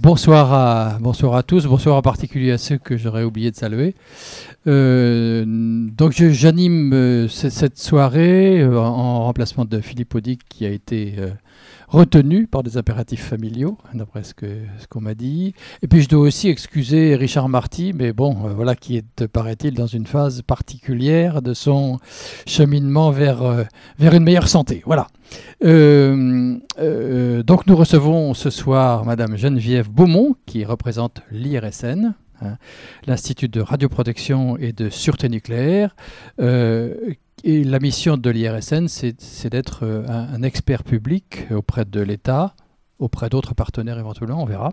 Bonsoir à tous, bonsoir en particulier à ceux que j'aurais oublié de saluer. Donc j'anime cette soirée en remplacement de Philippe Audic qui a été retenu par des impératifs familiaux, d'après ce qu'on m'a dit. Et puis je dois aussi excuser Richard Marty, mais bon, voilà, qui est, paraît-il, dans une phase particulière de son cheminement vers une meilleure santé. Voilà. Donc nous recevons ce soir Madame Geneviève Beaumont, qui représente l'IRSN, l'Institut de radioprotection et de sûreté nucléaire. Et la mission de l'IRSN, c'est d'être un expert public auprès de l'État, auprès d'autres partenaires éventuellement, on verra,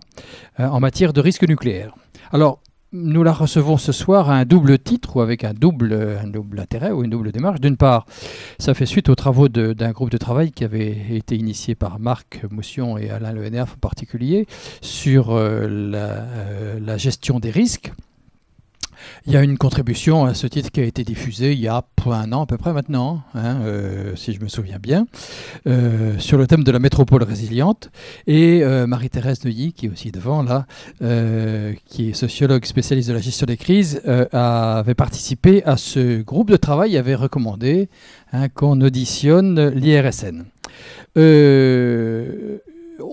en matière de risque nucléaire. Alors, nous la recevons ce soir à un double titre ou avec un double intérêt ou une double démarche. D'une part, ça fait suite aux travaux d'un groupe de travail qui avait été initié par Marc Moussion et Alain Lehennerf en particulier sur la gestion des risques. Il y a une contribution à ce titre qui a été diffusée il y a un an à peu près maintenant, si je me souviens bien, sur le thème de la métropole résiliente. Et Marie-Thérèse Neuilly, qui est aussi devant là, qui est sociologue spécialiste de la gestion des crises, avait participé à ce groupe de travail et avait recommandé qu'on auditionne l'IRSN.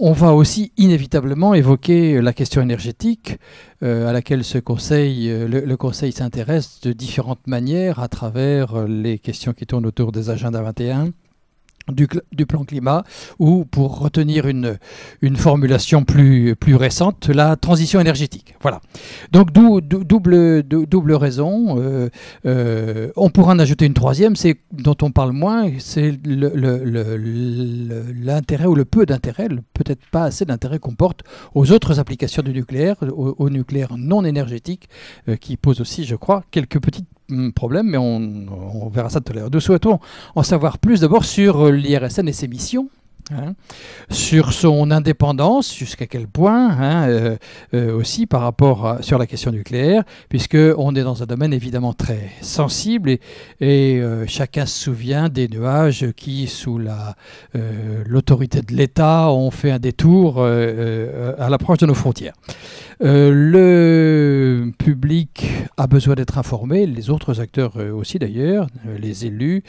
On va aussi inévitablement évoquer la question énergétique à laquelle le Conseil s'intéresse de différentes manières à travers les questions qui tournent autour des agendas 21, du plan climat, ou pour retenir une formulation plus récente, la transition énergétique. Voilà. Donc double raison. On pourra en ajouter une troisième, c'est dont on parle moins, c'est l'intérêt ou le peu d'intérêt, peut-être pas assez d'intérêt qu'on porte aux autres applications du nucléaire, au nucléaire non énergétique, qui pose aussi, je crois, quelques petits problème, mais on verra ça tout à l'heure. Nous souhaitons en savoir plus d'abord sur l'IRSN et ses missions, sur son indépendance, jusqu'à quel point, aussi par rapport sur la question nucléaire, puisqu'on est dans un domaine évidemment très sensible et chacun se souvient des nuages qui, sous l'autorité de l'État, ont fait un détour à l'approche de nos frontières. Le public a besoin d'être informé, les autres acteurs aussi d'ailleurs, les élus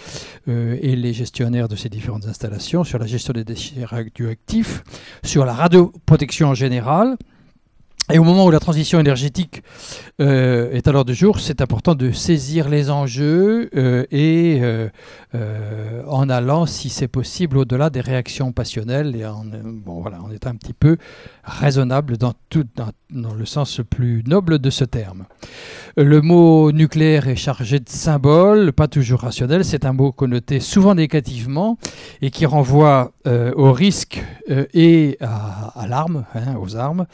et les gestionnaires de ces différentes installations, sur la gestion des déchets radioactifs, sur la radioprotection en général. Et au moment où la transition énergétique est à l'ordre du jour, c'est important de saisir les enjeux en allant, si c'est possible, au-delà des réactions passionnelles et en étant un petit peu raisonnable dans le sens le plus noble de ce terme. Le mot nucléaire est chargé de symboles, pas toujours rationnels. C'est un mot connoté souvent négativement et qui renvoie au risque et à l'arme, aux armes.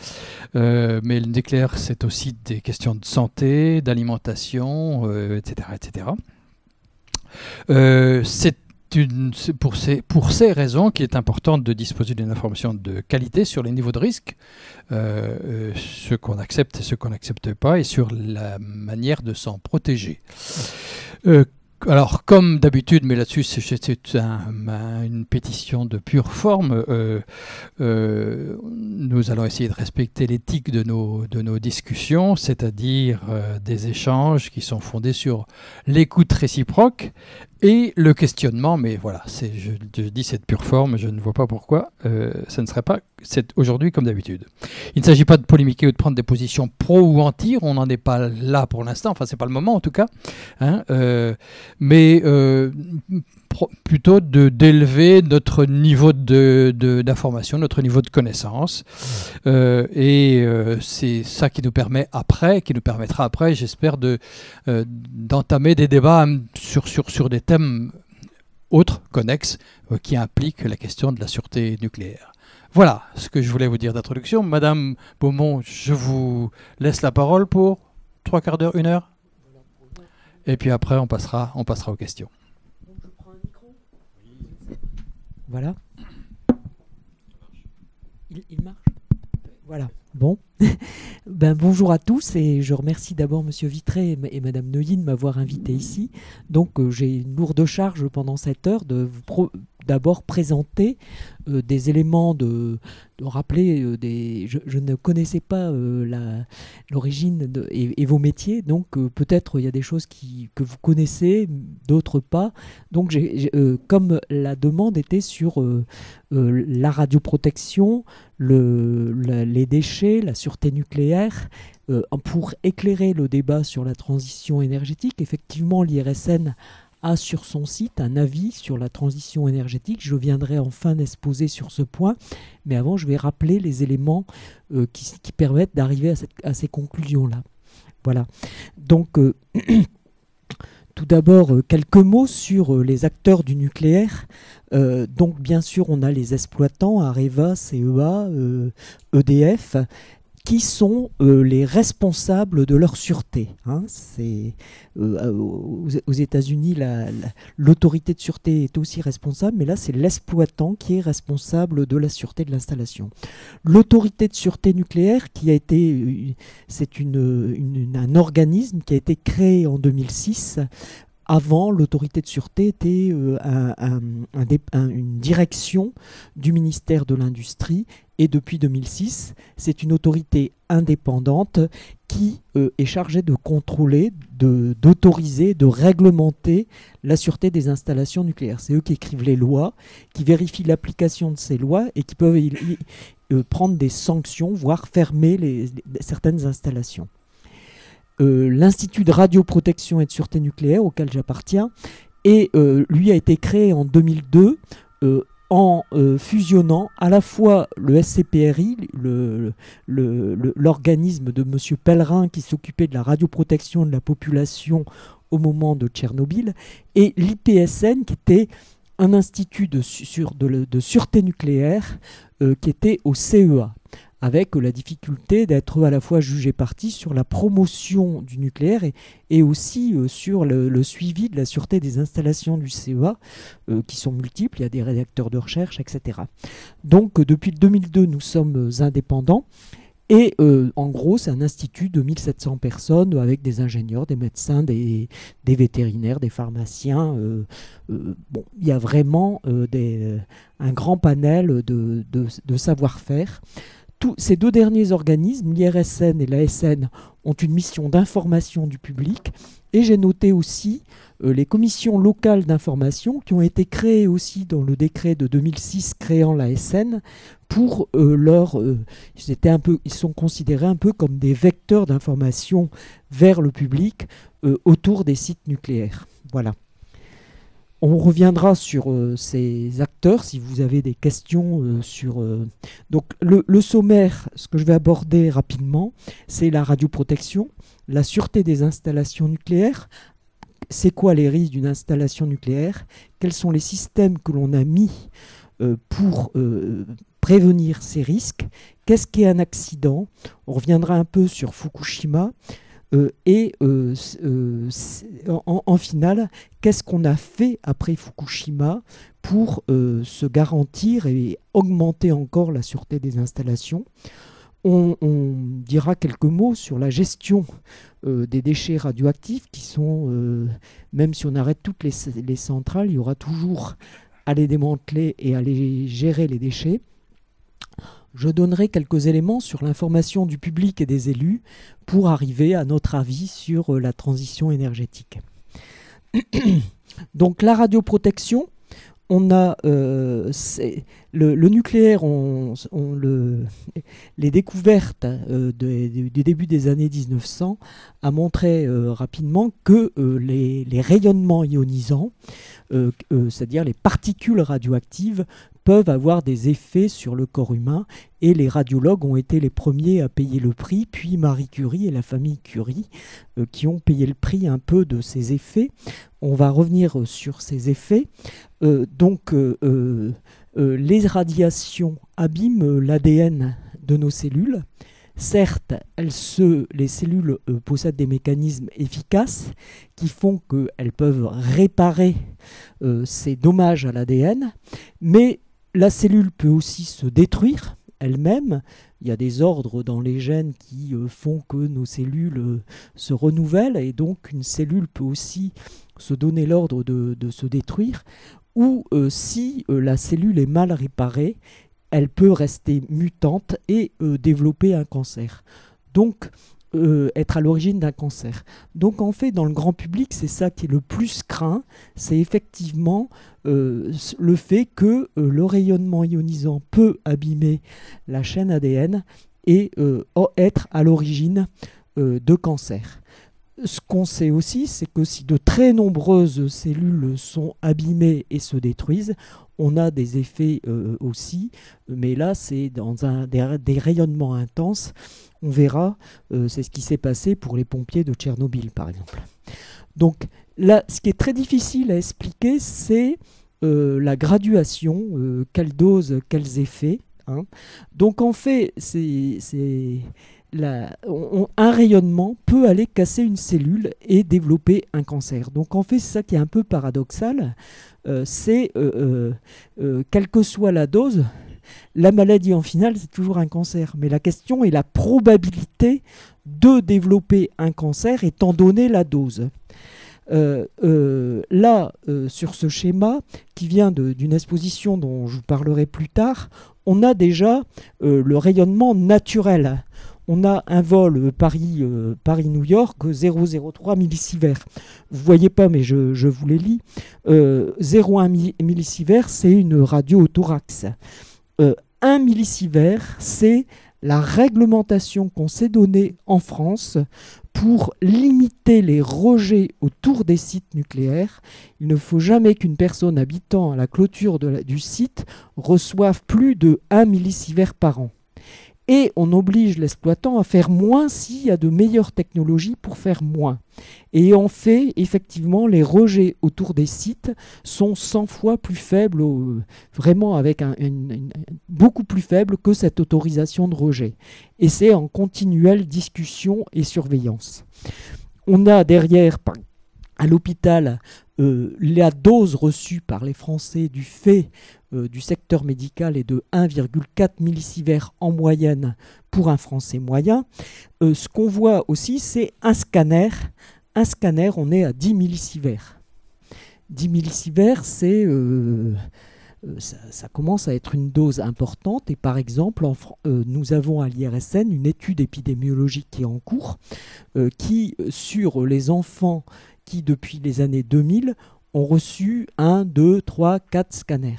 Mais le nucléaire, c'est aussi des questions de santé, d'alimentation, etc., etc. C'est pour ces raisons qu'il est important de disposer d'une information de qualité sur les niveaux de risque, ce qu'on accepte et ce qu'on n'accepte pas, et sur la manière de s'en protéger. Alors, comme d'habitude, mais là-dessus, c'est une pétition de pure forme, nous allons essayer de respecter l'éthique de nos discussions, c'est-à-dire des échanges qui sont fondés sur l'écoute réciproque et le questionnement. Mais voilà, je dis cette pure forme, je ne vois pas pourquoi ça ne serait pas aujourd'hui comme d'habitude. Il ne s'agit pas de polémiquer ou de prendre des positions pro ou anti, on n'en est pas là pour l'instant, enfin c'est pas le moment en tout cas, mais plutôt d'élever notre niveau d'information, notre niveau de connaissance, et c'est ça qui nous permettra après, j'espère, d'entamer des débats sur des thèmes autres, connexes, qui impliquent la question de la sûreté nucléaire. Voilà ce que je voulais vous dire d'introduction. Madame Beaumont, je vous laisse la parole pour 3 quarts d'heure, 1 heure. Et puis après, on passera aux questions. Donc je prends un micro. Voilà. Il marche. Voilà. Bon. Bonjour à tous et je remercie d'abord Monsieur Vitré et Madame Neuilly de m'avoir invité ici. Donc j'ai une lourde charge pendant cette heure de d'abord présenter des éléments de rappeler je ne connaissais pas l'origine et vos métiers, donc peut-être il y a des choses que vous connaissez, d'autres pas. Donc comme la demande était sur la radioprotection, les déchets, la sûreté nucléaire, pour éclairer le débat sur la transition énergétique, effectivement l'IRSN a sur son site un avis sur la transition énergétique. Je viendrai en fin d'exposé sur ce point, mais avant je vais rappeler les éléments qui permettent d'arriver à ces conclusions-là. Voilà. Donc tout d'abord, quelques mots sur les acteurs du nucléaire. Donc bien sûr, on a les exploitants, Areva, CEA, EDF, qui sont les responsables de leur sûreté. Aux États-Unis, l'autorité de sûreté est aussi responsable, mais là, c'est l'exploitant qui est responsable de la sûreté de l'installation. L'autorité de sûreté nucléaire, c'est un organisme qui a été créé en 2006. Avant, l'autorité de sûreté était une direction du ministère de l'Industrie, et depuis 2006, c'est une autorité indépendante qui est chargée de contrôler, d'autoriser, de réglementer la sûreté des installations nucléaires. C'est eux qui écrivent les lois, qui vérifient l'application de ces lois et qui peuvent prendre des sanctions, voire fermer certaines installations. L'Institut de radioprotection et de sûreté nucléaire, auquel j'appartiens, lui a été créé en 2002 en fusionnant à la fois le SCPRI, l'organisme de M. Pellerin qui s'occupait de la radioprotection de la population au moment de Tchernobyl, et l'IPSN qui était un institut de sûreté nucléaire qui était au CEA, avec la difficulté d'être à la fois jugé parti sur la promotion du nucléaire et aussi sur le suivi de la sûreté des installations du CEA, qui sont multiples, il y a des réacteurs de recherche, etc. Donc depuis 2002, nous sommes indépendants, et en gros, c'est un institut de 1700 personnes avec des ingénieurs, des médecins, des vétérinaires, des pharmaciens. Il y a vraiment un grand panel de savoir-faire. Ces deux derniers organismes, l'IRSN et l'ASN, ont une mission d'information du public, et j'ai noté aussi les commissions locales d'information qui ont été créées aussi dans le décret de 2006 créant l'ASN pour ils sont considérés un peu comme des vecteurs d'information vers le public autour des sites nucléaires. Voilà. On reviendra sur ces acteurs si vous avez des questions sur... Donc le sommaire, ce que je vais aborder rapidement, c'est la radioprotection, la sûreté des installations nucléaires. C'est quoi les risques d'une installation nucléaire? Quels sont les systèmes que l'on a mis pour prévenir ces risques? Qu'est-ce qu'est un accident? On reviendra un peu sur Fukushima. En finale, qu'est-ce qu'on a fait après Fukushima pour se garantir et augmenter encore la sûreté des installations? On dira quelques mots sur la gestion des déchets radioactifs qui sont, même si on arrête toutes les centrales, il y aura toujours à les démanteler et à les gérer les déchets. Je donnerai quelques éléments sur l'information du public et des élus pour arriver à notre avis sur la transition énergétique. Donc la radioprotection, on a le nucléaire, les découvertes du début des années 1900 a montré rapidement que les rayonnements ionisants, c'est-à-dire les particules radioactives, peuvent avoir des effets sur le corps humain, et les radiologues ont été les premiers à payer le prix, puis Marie Curie et la famille Curie qui ont payé le prix un peu de ces effets. On va revenir sur ces effets. Les radiations abîment l'ADN de nos cellules. Certes, les cellules possèdent des mécanismes efficaces qui font qu'elles peuvent réparer ces dommages à l'ADN, mais la cellule peut aussi se détruire elle-même. Il y a des ordres dans les gènes qui font que nos cellules se renouvellent, et donc une cellule peut aussi se donner l'ordre de se détruire. ou si la cellule est mal réparée, elle peut rester mutante et développer un cancer. Donc, être à l'origine d'un cancer. Donc en fait, dans le grand public, c'est ça qui est le plus craint, c'est effectivement le fait que le rayonnement ionisant peut abîmer la chaîne ADN et être à l'origine de cancer. Ce qu'on sait aussi, c'est que si de très nombreuses cellules sont abîmées et se détruisent, on a des effets aussi, mais là c'est dans des rayonnements intenses. On verra, c'est ce qui s'est passé pour les pompiers de Tchernobyl par exemple. Donc là, ce qui est très difficile à expliquer, c'est la graduation, quelle dose, quels effets. Hein. Donc en fait, un rayonnement peut aller casser une cellule et développer un cancer. Donc en fait, c'est ça qui est un peu paradoxal, c'est quelle que soit la dose, la maladie en finale, c'est toujours un cancer. Mais la question est la probabilité de développer un cancer étant donné la dose. Là, sur ce schéma, qui vient d'une exposition dont je vous parlerai plus tard, on a déjà le rayonnement naturel. On a un vol Paris-New York, 0,03 millisievert. Vous ne voyez pas, mais je vous les lis. 0,1 millisievert, c'est une radio au thorax. 1 millisievert, c'est la réglementation qu'on s'est donnée en France pour limiter les rejets autour des sites nucléaires. Il ne faut jamais qu'une personne habitant à la clôture du site reçoive plus de 1 millisievert par an. Et on oblige l'exploitant à faire moins s'il y a de meilleures technologies pour faire moins. Et en fait, effectivement, les rejets autour des sites sont 100 fois plus faibles, vraiment avec beaucoup plus faible que cette autorisation de rejet. Et c'est en continuelle discussion et surveillance. On a derrière, à l'hôpital, la dose reçue par les Français du fait du secteur médical est de 1,4 millisievert en moyenne pour un Français moyen. Ce qu'on voit aussi, c'est un scanner. Un scanner, on est à 10 millisieverts. 10 millisieverts, ça commence à être une dose importante. Et par exemple, nous avons à l'IRSN une étude épidémiologique qui est en cours, qui, sur les enfants qui, depuis les années 2000, ont reçu 1, 2, 3, 4 scanners.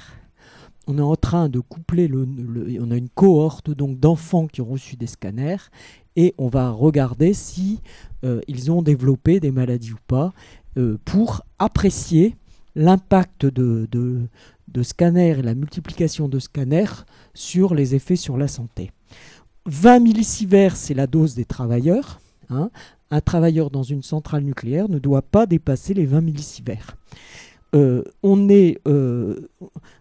On est en train de coupler, on a une cohorte donc d'enfants qui ont reçu des scanners et on va regarder si ils ont développé des maladies ou pas pour apprécier l'impact de scanners et la multiplication de scanners sur les effets sur la santé. 20 millisieverts, c'est la dose des travailleurs. Hein. Un travailleur dans une centrale nucléaire ne doit pas dépasser les 20 millisieverts. On est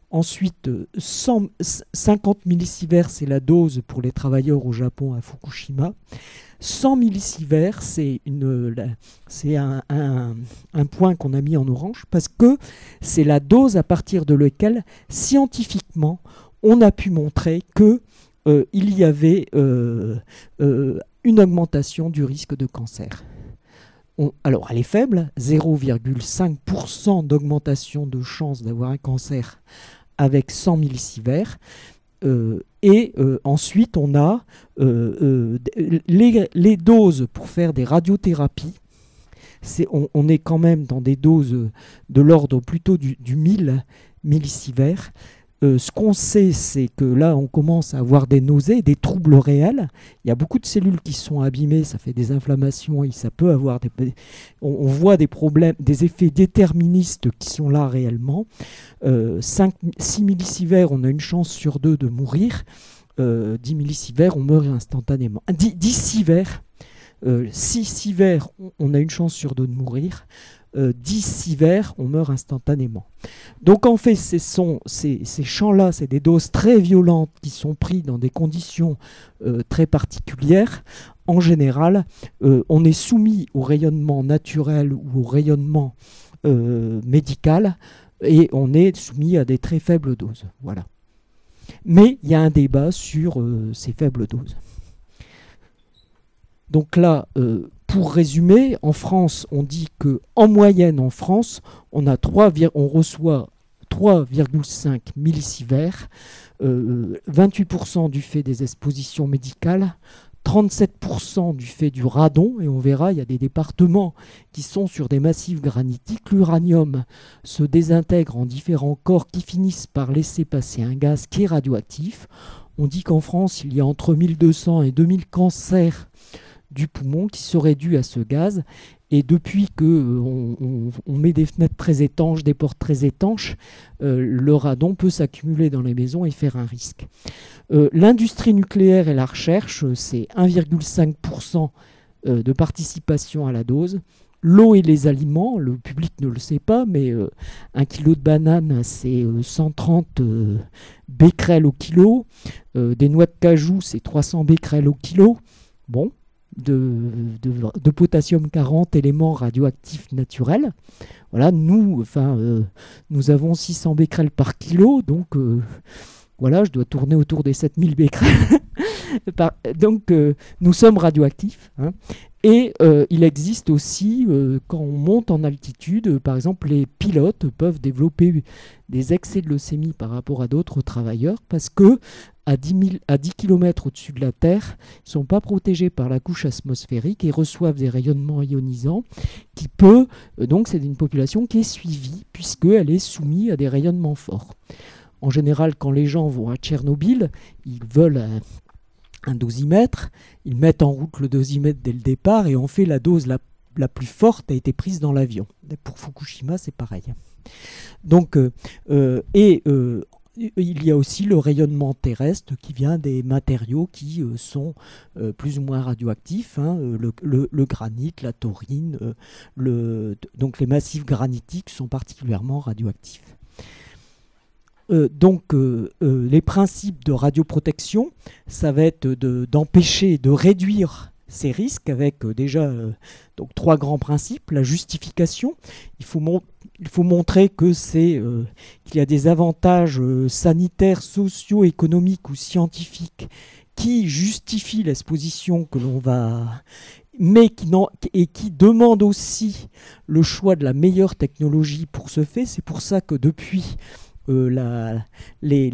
ensuite 50 millisieverts, c'est la dose pour les travailleurs au Japon à Fukushima. 100 millisieverts, c'est un point qu'on a mis en orange parce que c'est la dose à partir de laquelle scientifiquement on a pu montrer que il y avait une augmentation du risque de cancer. Alors, elle est faible, 0,5% d'augmentation de chance d'avoir un cancer avec 100 millisieverts. Ensuite, on a les doses pour faire des radiothérapies. On est quand même dans des doses de l'ordre plutôt du 1000 millisieverts. Ce qu'on sait, c'est que là, on commence à avoir des nausées, des troubles réels. Il y a beaucoup de cellules qui sont abîmées, ça fait des inflammations et ça peut avoir on voit des problèmes, des effets déterministes qui sont là réellement. 6 millisieverts, on a une chance sur 2 de mourir. 10 millisieverts, on meurt instantanément. 10 sieverts, 6 sieverts, on a une chance sur 2 de mourir. 10 sieverts, on meurt instantanément. Donc en fait, ces champs-là, c'est des doses très violentes qui sont prises dans des conditions très particulières. En général, on est soumis au rayonnement naturel ou au rayonnement médical et on est soumis à des très faibles doses. Voilà. Mais il y a un débat sur ces faibles doses. Donc là, pour résumer, en France, on dit qu'en moyenne, en France, on reçoit 3,5 millisieverts, 28% du fait des expositions médicales, 37% du fait du radon, et on verra, il y a des départements qui sont sur des massifs granitiques. L'uranium se désintègre en différents corps qui finissent par laisser passer un gaz qui est radioactif. On dit qu'en France, il y a entre 1200 et 2000 cancers du poumon qui seraient dus à ce gaz. Et depuis qu'on met des fenêtres très étanches, des portes très étanches, le radon peut s'accumuler dans les maisons et faire un risque. L'industrie nucléaire et la recherche, c'est 1,5% de participation à la dose. L'eau et les aliments, le public ne le sait pas, mais 1 kilo de banane, c'est 130 becquerels au kilo. Des noix de cajou, c'est 300 becquerels au kilo. Bon, de potassium 40, éléments radioactifs naturels. Voilà, nous avons 600 becquerels par kilo, donc voilà, je dois tourner autour des 7000 becquerels. Donc, nous sommes radioactifs. Hein. Et il existe aussi, quand on monte en altitude, par exemple, les pilotes peuvent développer des excès de leucémie par rapport à d'autres travailleurs parce que à 10 km au-dessus de la Terre, ils ne sont pas protégés par la couche atmosphérique et reçoivent des rayonnements ionisants qui peut, donc c'est une population qui est suivie puisqu'elle est soumise à des rayonnements forts. En général, quand les gens vont à Tchernobyl, ils veulent un dosimètre, ils mettent en route le dosimètre dès le départ et on fait la dose la plus forte a été prise dans l'avion. Pour Fukushima, c'est pareil. Donc, il y a aussi le rayonnement terrestre qui vient des matériaux qui sont plus ou moins radioactifs, hein, le granit, la taurine, donc les massifs granitiques sont particulièrement radioactifs. Les principes de radioprotection, ça va être d'empêcher, de réduire ces risques avec donc 3 grands principes. La justification, il faut montrer que qu'il y a des avantages sanitaires, sociaux, économiques ou scientifiques qui justifient l'exposition que l'on va... mais qui demandent aussi le choix de la meilleure technologie pour ce fait. C'est pour ça que depuis... les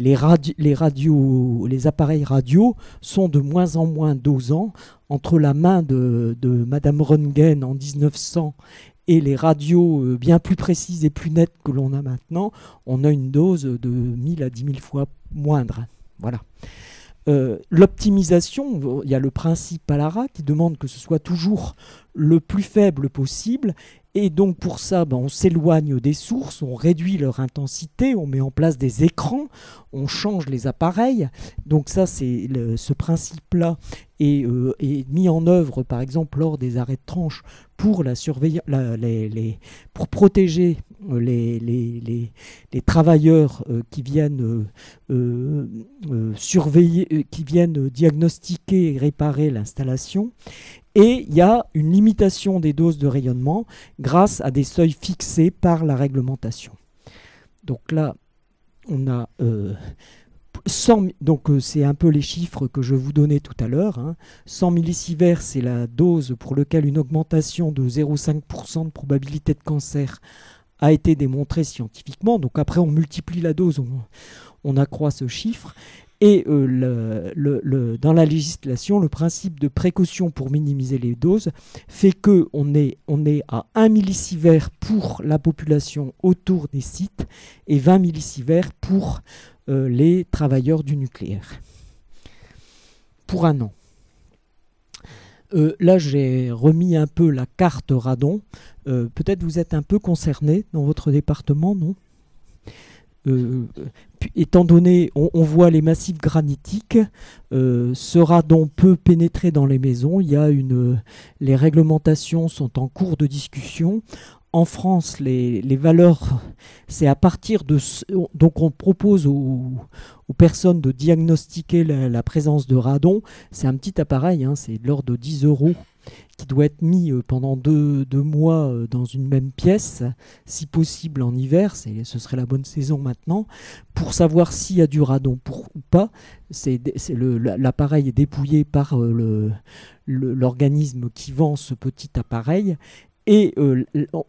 appareils radio sont de moins en moins dosants. Entre la main de Madame Röntgen en 1900 et les radios bien plus précises et plus nettes que l'on a maintenant, on a une dose de 1000 à 10 000 fois moindre. Voilà. L'optimisation, il y a le principe Palara qui demande que ce soit toujours le plus faible possible. Et donc pour ça, on s'éloigne des sources, on réduit leur intensité, on met en place des écrans, on change les appareils. Donc ça, ce principe-là est mis en œuvre, par exemple, lors des arrêts de tranche pour pour protéger les travailleurs qui viennent surveiller, qui viennent diagnostiquer et réparer l'installation. Et il y a une limitation des doses de rayonnement grâce à des seuils fixés par la réglementation. Donc là, on a 100, donc c'est un peu les chiffres que je vous donnais tout à l'heure. Hein. 100 millisieverts, c'est la dose pour laquelle une augmentation de 0,5% de probabilité de cancer a été démontrée scientifiquement. Donc après, on multiplie la dose, on accroît ce chiffre. Et dans la législation, le principe de précaution pour minimiser les doses fait qu'on est à 1 millisievert pour la population autour des sites et 20 millisieverts pour les travailleurs du nucléaire. Pour un an. Là, j'ai remis un peu la carte radon. Peut-être vous êtes un peu concerné dans votre département, non ? Étant donné, on voit les massifs granitiques, ce radon peut pénétrer dans les maisons. Les réglementations sont en cours de discussion. En France, les valeurs, c'est à partir de... Donc on propose aux personnes de diagnostiquer la présence de radon. C'est un petit appareil, hein, c'est de l'ordre de 10 € qui doit être mis pendant deux mois dans une même pièce, si possible en hiver, ce serait la bonne saison maintenant, pour savoir s'il y a du radon ou pas. L'appareil est dépouillé par l'organisme qui vend ce petit appareil. Et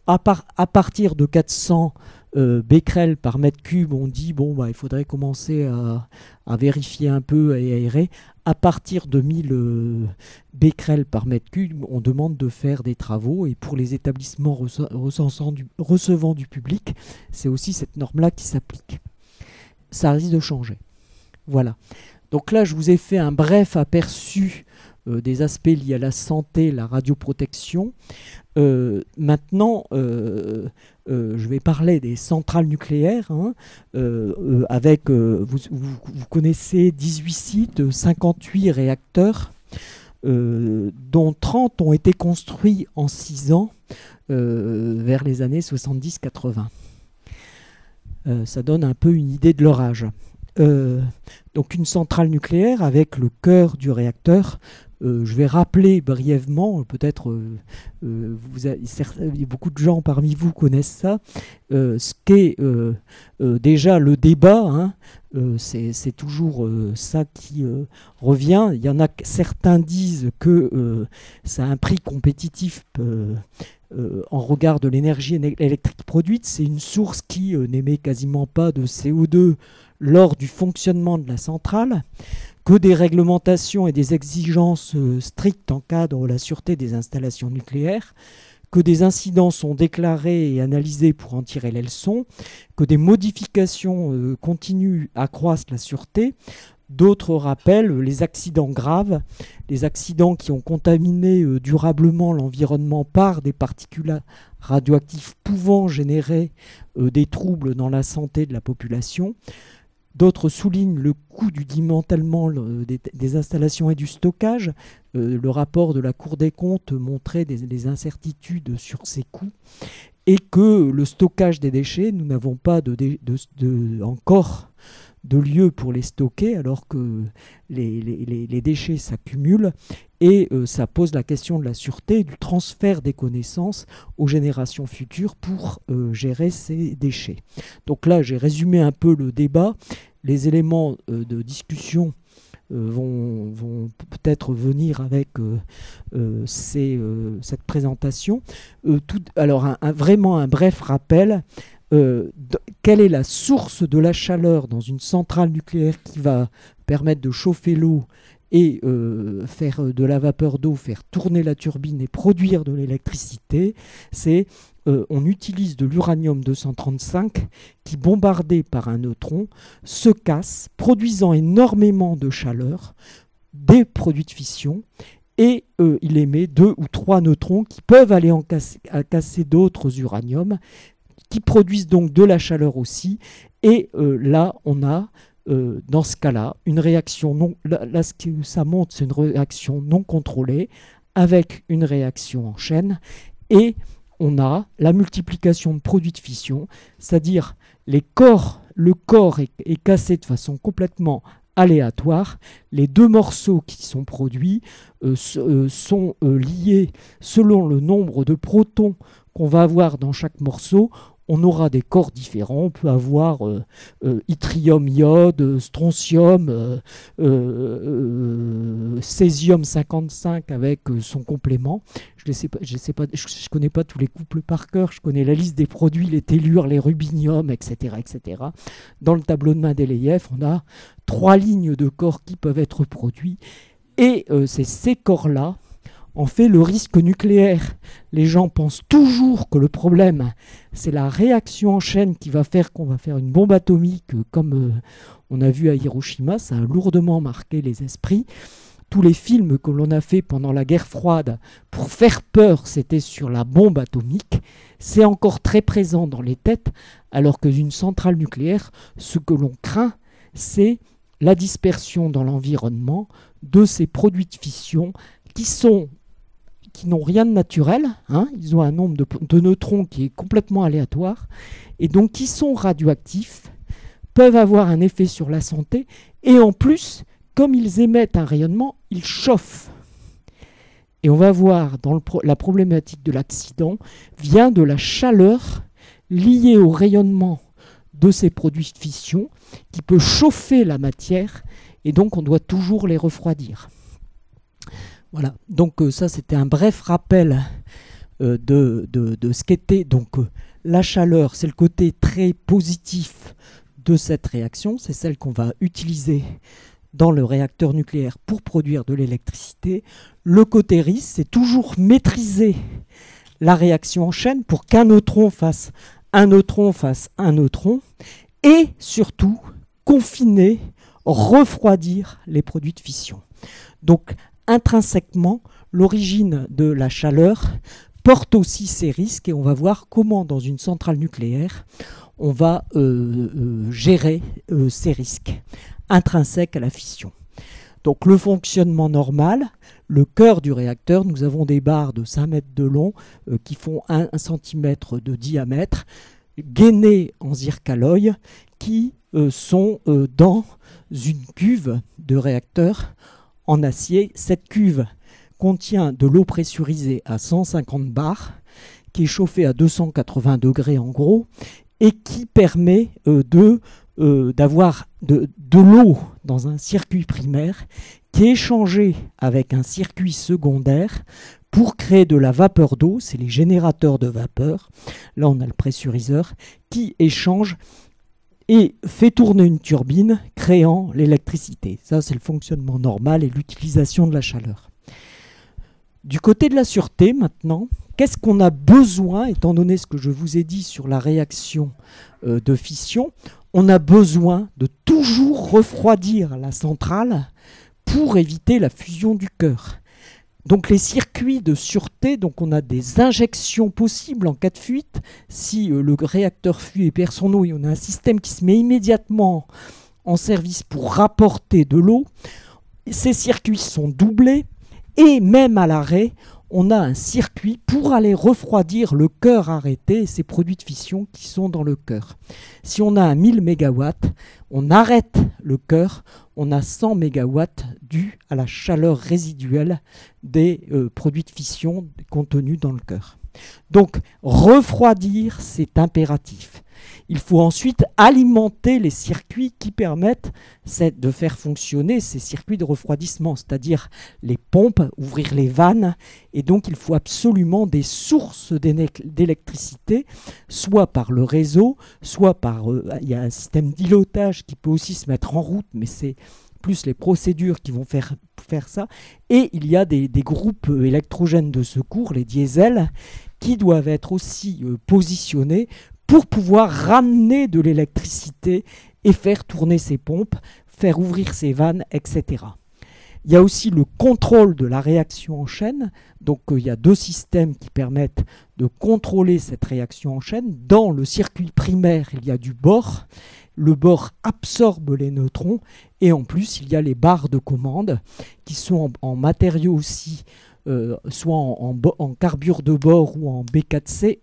à partir de 400 becquerel par mètre cube, on dit il faudrait commencer à vérifier un peu et aérer. À partir de 1000 becquerel par mètre cube, on demande de faire des travaux, et pour les établissements recevant du public, c'est aussi cette norme-là qui s'applique. Ça risque de changer. Voilà. Donc là, je vous ai fait un bref aperçu des aspects liés à la santé, la radioprotection. Maintenant, je vais parler des centrales nucléaires. Avec, vous connaissez 18 sites, 58 réacteurs, dont 30 ont été construits en 6 ans, vers les années 70-80. Ça donne un peu une idée de leur âge. Donc une centrale nucléaire avec le cœur du réacteur. Je vais rappeler brièvement, peut-être beaucoup de gens parmi vous connaissent ça, ce qu'est déjà le débat, c'est toujours ça qui revient. Il y en a certains disent que ça a un prix compétitif en regard de l'énergie électrique produite. C'est une source qui n'émet quasiment pas de CO2 lors du fonctionnement de la centrale, que des réglementations et des exigences strictes encadrent la sûreté des installations nucléaires, que des incidents sont déclarés et analysés pour en tirer les leçons, que des modifications continues accroissent la sûreté. D'autres rappellent les accidents graves, les accidents qui ont contaminé durablement l'environnement par des particules radioactifs pouvant générer des troubles dans la santé de la population. D'autres soulignent le coût du démantèlement des installations et du stockage. Le rapport de la Cour des comptes montrait des incertitudes sur ces coûts. Et que le stockage des déchets, nous n'avons pas encore de lieu pour les stocker, alors que les déchets s'accumulent. Et ça pose la question de la sûreté et du transfert des connaissances aux générations futures pour gérer ces déchets. Donc là, j'ai résumé un peu le débat. Les éléments de discussion vont peut-être venir avec cette présentation. Alors, vraiment un bref rappel. Quelle est la source de la chaleur dans une centrale nucléaire qui va permettre de chauffer l'eau et faire de la vapeur d'eau, faire tourner la turbine et produire de l'électricité? C'est on utilise de l'uranium-235 qui, bombardé par un neutron, se casse, produisant énormément de chaleur, des produits de fission, et il émet 2 ou 3 neutrons qui peuvent aller casser d'autres uraniums, qui produisent donc de la chaleur aussi. Et là, on a, dans ce cas-là, une réaction non... Là, ce que ça montre, c'est une réaction non contrôlée, avec une réaction en chaîne, et on a la multiplication de produits de fission, c'est-à-dire le corps est cassé de façon complètement aléatoire. Les 2 morceaux qui sont produits sont liés selon le nombre de protons qu'on va avoir dans chaque morceau. On aura des corps différents. On peut avoir yttrium-iode, strontium, césium-55 avec son complément. Je connais pas tous les couples par cœur. Je connais la liste des produits, les tellures, les rubinium, etc., etc. Dans le tableau de Mendeleïev, on a 3 lignes de corps qui peuvent être produits. Et c'est ces corps-là, en fait, le risque nucléaire, les gens pensent toujours que le problème, c'est la réaction en chaîne qui va faire qu'on va faire une bombe atomique, comme on a vu à Hiroshima. Ça a lourdement marqué les esprits. Tous les films que l'on a fait pendant la guerre froide pour faire peur, c'était sur la bombe atomique. C'est encore très présent dans les têtes, alors que d'une centrale nucléaire, ce que l'on craint, c'est la dispersion dans l'environnement de ces produits de fission qui n'ont rien de naturel, ils ont un nombre de neutrons qui est complètement aléatoire, et donc qui sont radioactifs, peuvent avoir un effet sur la santé, et en plus, comme ils émettent un rayonnement, ils chauffent. Et on va voir dans la problématique de l'accident, vient de la chaleur liée au rayonnement de ces produits de fission, qui peut chauffer la matière, et donc on doit toujours les refroidir. Voilà, donc ça c'était un bref rappel de ce qu'était donc La chaleur, c'est le côté très positif de cette réaction, c'est celle qu'on va utiliser dans le réacteur nucléaire pour produire de l'électricité. Le côté risque, c'est toujours maîtriser la réaction en chaîne pour qu'un neutron fasse un neutron fasse un neutron, et surtout confiner, refroidir les produits de fission. Donc intrinsèquement, l'origine de la chaleur porte aussi ces risques, et on va voir comment dans une centrale nucléaire on va gérer ces risques intrinsèques à la fission. Donc le fonctionnement normal, le cœur du réacteur, nous avons des barres de 5 mètres de long qui font 1 cm de diamètre, gainées en zircaloï, qui sont dans une cuve de réacteur en acier. Cette cuve contient de l'eau pressurisée à 150 bars, qui est chauffée à 280 degrés en gros, et qui permet d'avoir de l'eau dans un circuit primaire qui est échangé avec un circuit secondaire pour créer de la vapeur d'eau. C'est les générateurs de vapeur. Là, on a le pressuriseur qui échange et fait tourner une turbine créant l'électricité. Ça, c'est le fonctionnement normal et l'utilisation de la chaleur. Du côté de la sûreté, maintenant, qu'est-ce qu'on a besoin, étant donné ce que je vous ai dit sur la réaction de fission? On a besoin de toujours refroidir la centrale pour éviter la fusion du cœur. Donc les circuits de sûreté, donc on a des injections possibles en cas de fuite. Si le réacteur fuit et perd son eau, et on a un système qui se met immédiatement en service pour rapporter de l'eau. Ces circuits sont doublés, et même à l'arrêt, on a un circuit pour aller refroidir le cœur arrêté et ces produits de fission qui sont dans le cœur. Si on a un 1000 MW, on arrête le cœur, on a 100 MW dû à la chaleur résiduelle des produits de fission contenus dans le cœur. Donc refroidir, c'est impératif. Il faut ensuite alimenter les circuits qui permettent de faire fonctionner ces circuits de refroidissement, c'est-à-dire les pompes, ouvrir les vannes, et donc il faut absolument des sources d'électricité, soit par le réseau, soit par... il y a un système d'îlotage qui peut aussi se mettre en route, mais c'est plus les procédures qui vont faire ça, et il y a des groupes électrogènes de secours, les diesels, qui doivent être aussi positionnés pour pouvoir ramener de l'électricité et faire tourner ces pompes, faire ouvrir ces vannes, etc. Il y a aussi le contrôle de la réaction en chaîne. Donc il y a 2 systèmes qui permettent de contrôler cette réaction en chaîne. Dans le circuit primaire, il y a du bore. Le bore absorbe les neutrons, et en plus il y a les barres de commande qui sont en matériaux aussi, soit en carbure de bore ou en B4C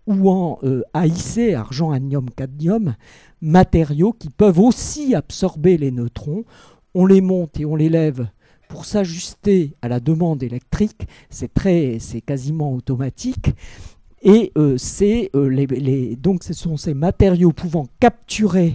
ou en AIC, argent, anium, cadmium, matériaux qui peuvent aussi absorber les neutrons. On les monte et on les lève pour s'ajuster à la demande électrique. C'est quasiment automatique. Et donc ce sont ces matériaux pouvant capturer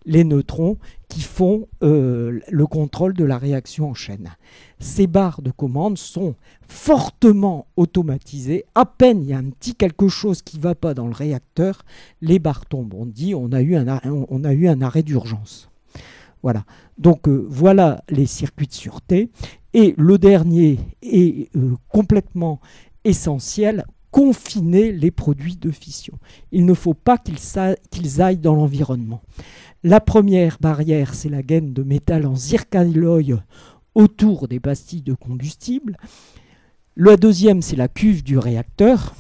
les neutrons qui font le contrôle de la réaction en chaîne. Ces barres de commande sont fortement automatisées. À peine il y a un petit quelque chose qui ne va pas dans le réacteur, les barres tombent. On dit on a eu un arrêt d'urgence. Voilà. Donc voilà les circuits de sûreté. Et le dernier est complètement essentiel: confiner les produits de fission. Il ne faut pas qu'ils aillent dans l'environnement. La première barrière, c'est la gaine de métal en zircaloï autour des pastilles de combustible. La deuxième, c'est la cuve du réacteur.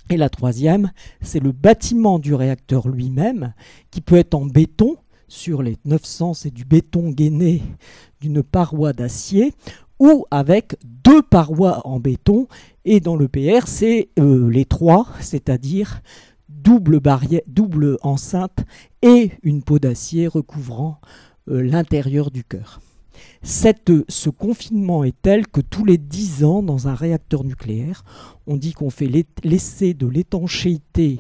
Et la troisième, c'est le bâtiment du réacteur lui-même, qui peut être en béton. Sur les 900, c'est du béton gainé d'une paroi d'acier, ou avec 2 parois en béton. Et dans le PR, c'est les 3, c'est-à-dire double enceinte et une peau d'acier recouvrant l'intérieur du cœur. Ce confinement est tel que tous les 10 ans, dans un réacteur nucléaire, on dit qu'on fait l'essai de l'étanchéité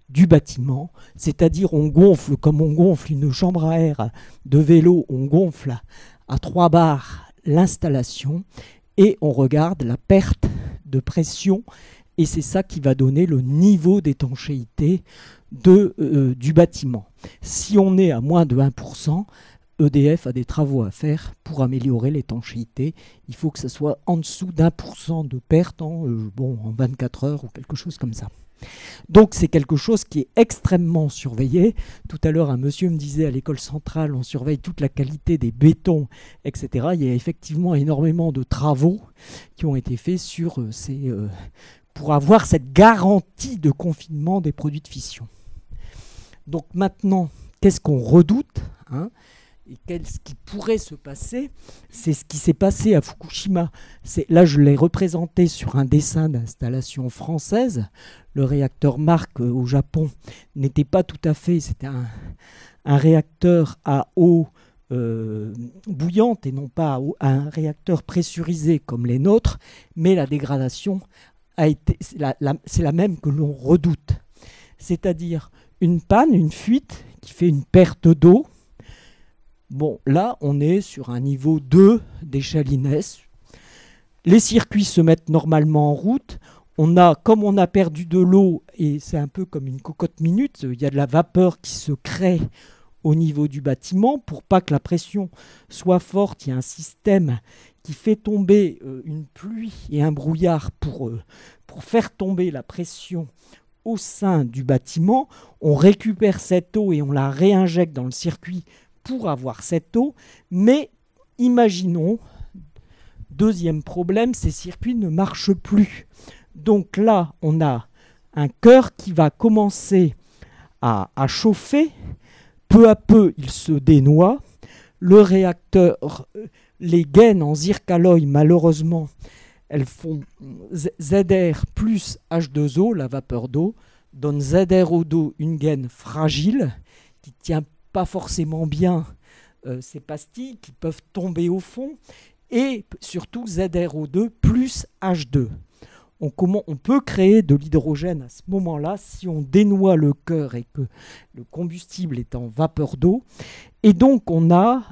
du bâtiment, c'est-à-dire on gonfle, comme on gonfle une chambre à air de vélo, on gonfle à 3 bars l'installation, et on regarde la perte de pression et c'est ça qui va donner le niveau d'étanchéité du bâtiment. Si on est à moins de 1%, EDF a des travaux à faire pour améliorer l'étanchéité. Il faut que ce soit en dessous d'1% de perte en 24 heures ou quelque chose comme ça. Donc c'est quelque chose qui est extrêmement surveillé. Tout à l'heure, un monsieur me disait à l'école centrale, on surveille toute la qualité des bétons, etc. Il y a effectivement énormément de travaux qui ont été faits sur pour avoir cette garantie de confinement des produits de fission. Donc maintenant, qu'est-ce qu'on redoute, et ce qui pourrait se passer, c'est ce qui s'est passé à Fukushima. Là, je l'ai représenté sur un dessin d'installation française. Le réacteur Mark au Japon n'était pas tout à fait... C'était un réacteur à eau bouillante et non pas un réacteur pressurisé comme les nôtres, mais la dégradation c'est la même que l'on redoute. C'est-à-dire une panne, une fuite qui fait une perte d'eau. Bon, là, on est sur un niveau 2 d'échelle INES. Les circuits se mettent normalement en route. Comme on a perdu de l'eau, et c'est un peu comme une cocotte minute, il y a de la vapeur qui se crée au niveau du bâtiment. Pour pas que la pression soit forte, il y a un système qui fait tomber une pluie et un brouillard pour faire tomber la pression au sein du bâtiment. On récupère cette eau et on la réinjecte dans le circuit pour avoir cette eau, mais imaginons, deuxième problème, ces circuits ne marchent plus. Donc là, on a un cœur qui va commencer à chauffer, peu à peu il se dénoie, le réacteur, les gaines en zircaloï, malheureusement, elles font ZR plus H2O, la vapeur d'eau, donne ZRO2, une gaine fragile, qui tient pas forcément bien ces pastilles qui peuvent tomber au fond, et surtout ZRO2 plus H2. On peut créer de l'hydrogène à ce moment-là si on dénoie le cœur et que le combustible est en vapeur d'eau. Et donc on a,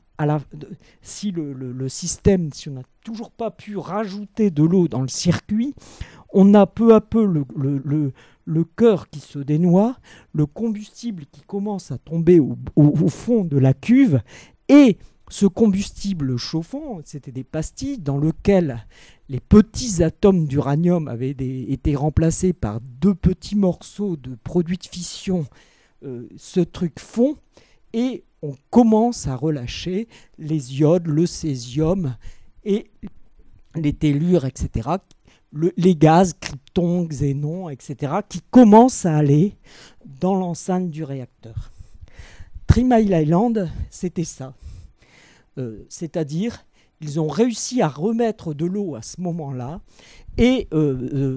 si le système, si on n'a toujours pas pu rajouter de l'eau dans le circuit, on a peu à peu le cœur qui se dénoie, le combustible qui commence à tomber au fond de la cuve, et ce combustible chauffant, c'était des pastilles dans lesquelles les petits atomes d'uranium avaient été remplacés par 2 petits morceaux de produits de fission. Ce truc fond, et on commence à relâcher les iodes, le césium et les tellures, etc., les gaz, krypton, xénon, etc., qui commencent à aller dans l'enceinte du réacteur. 3 Mile Island, c'était ça. C'est-à-dire, ils ont réussi à remettre de l'eau à ce moment-là, et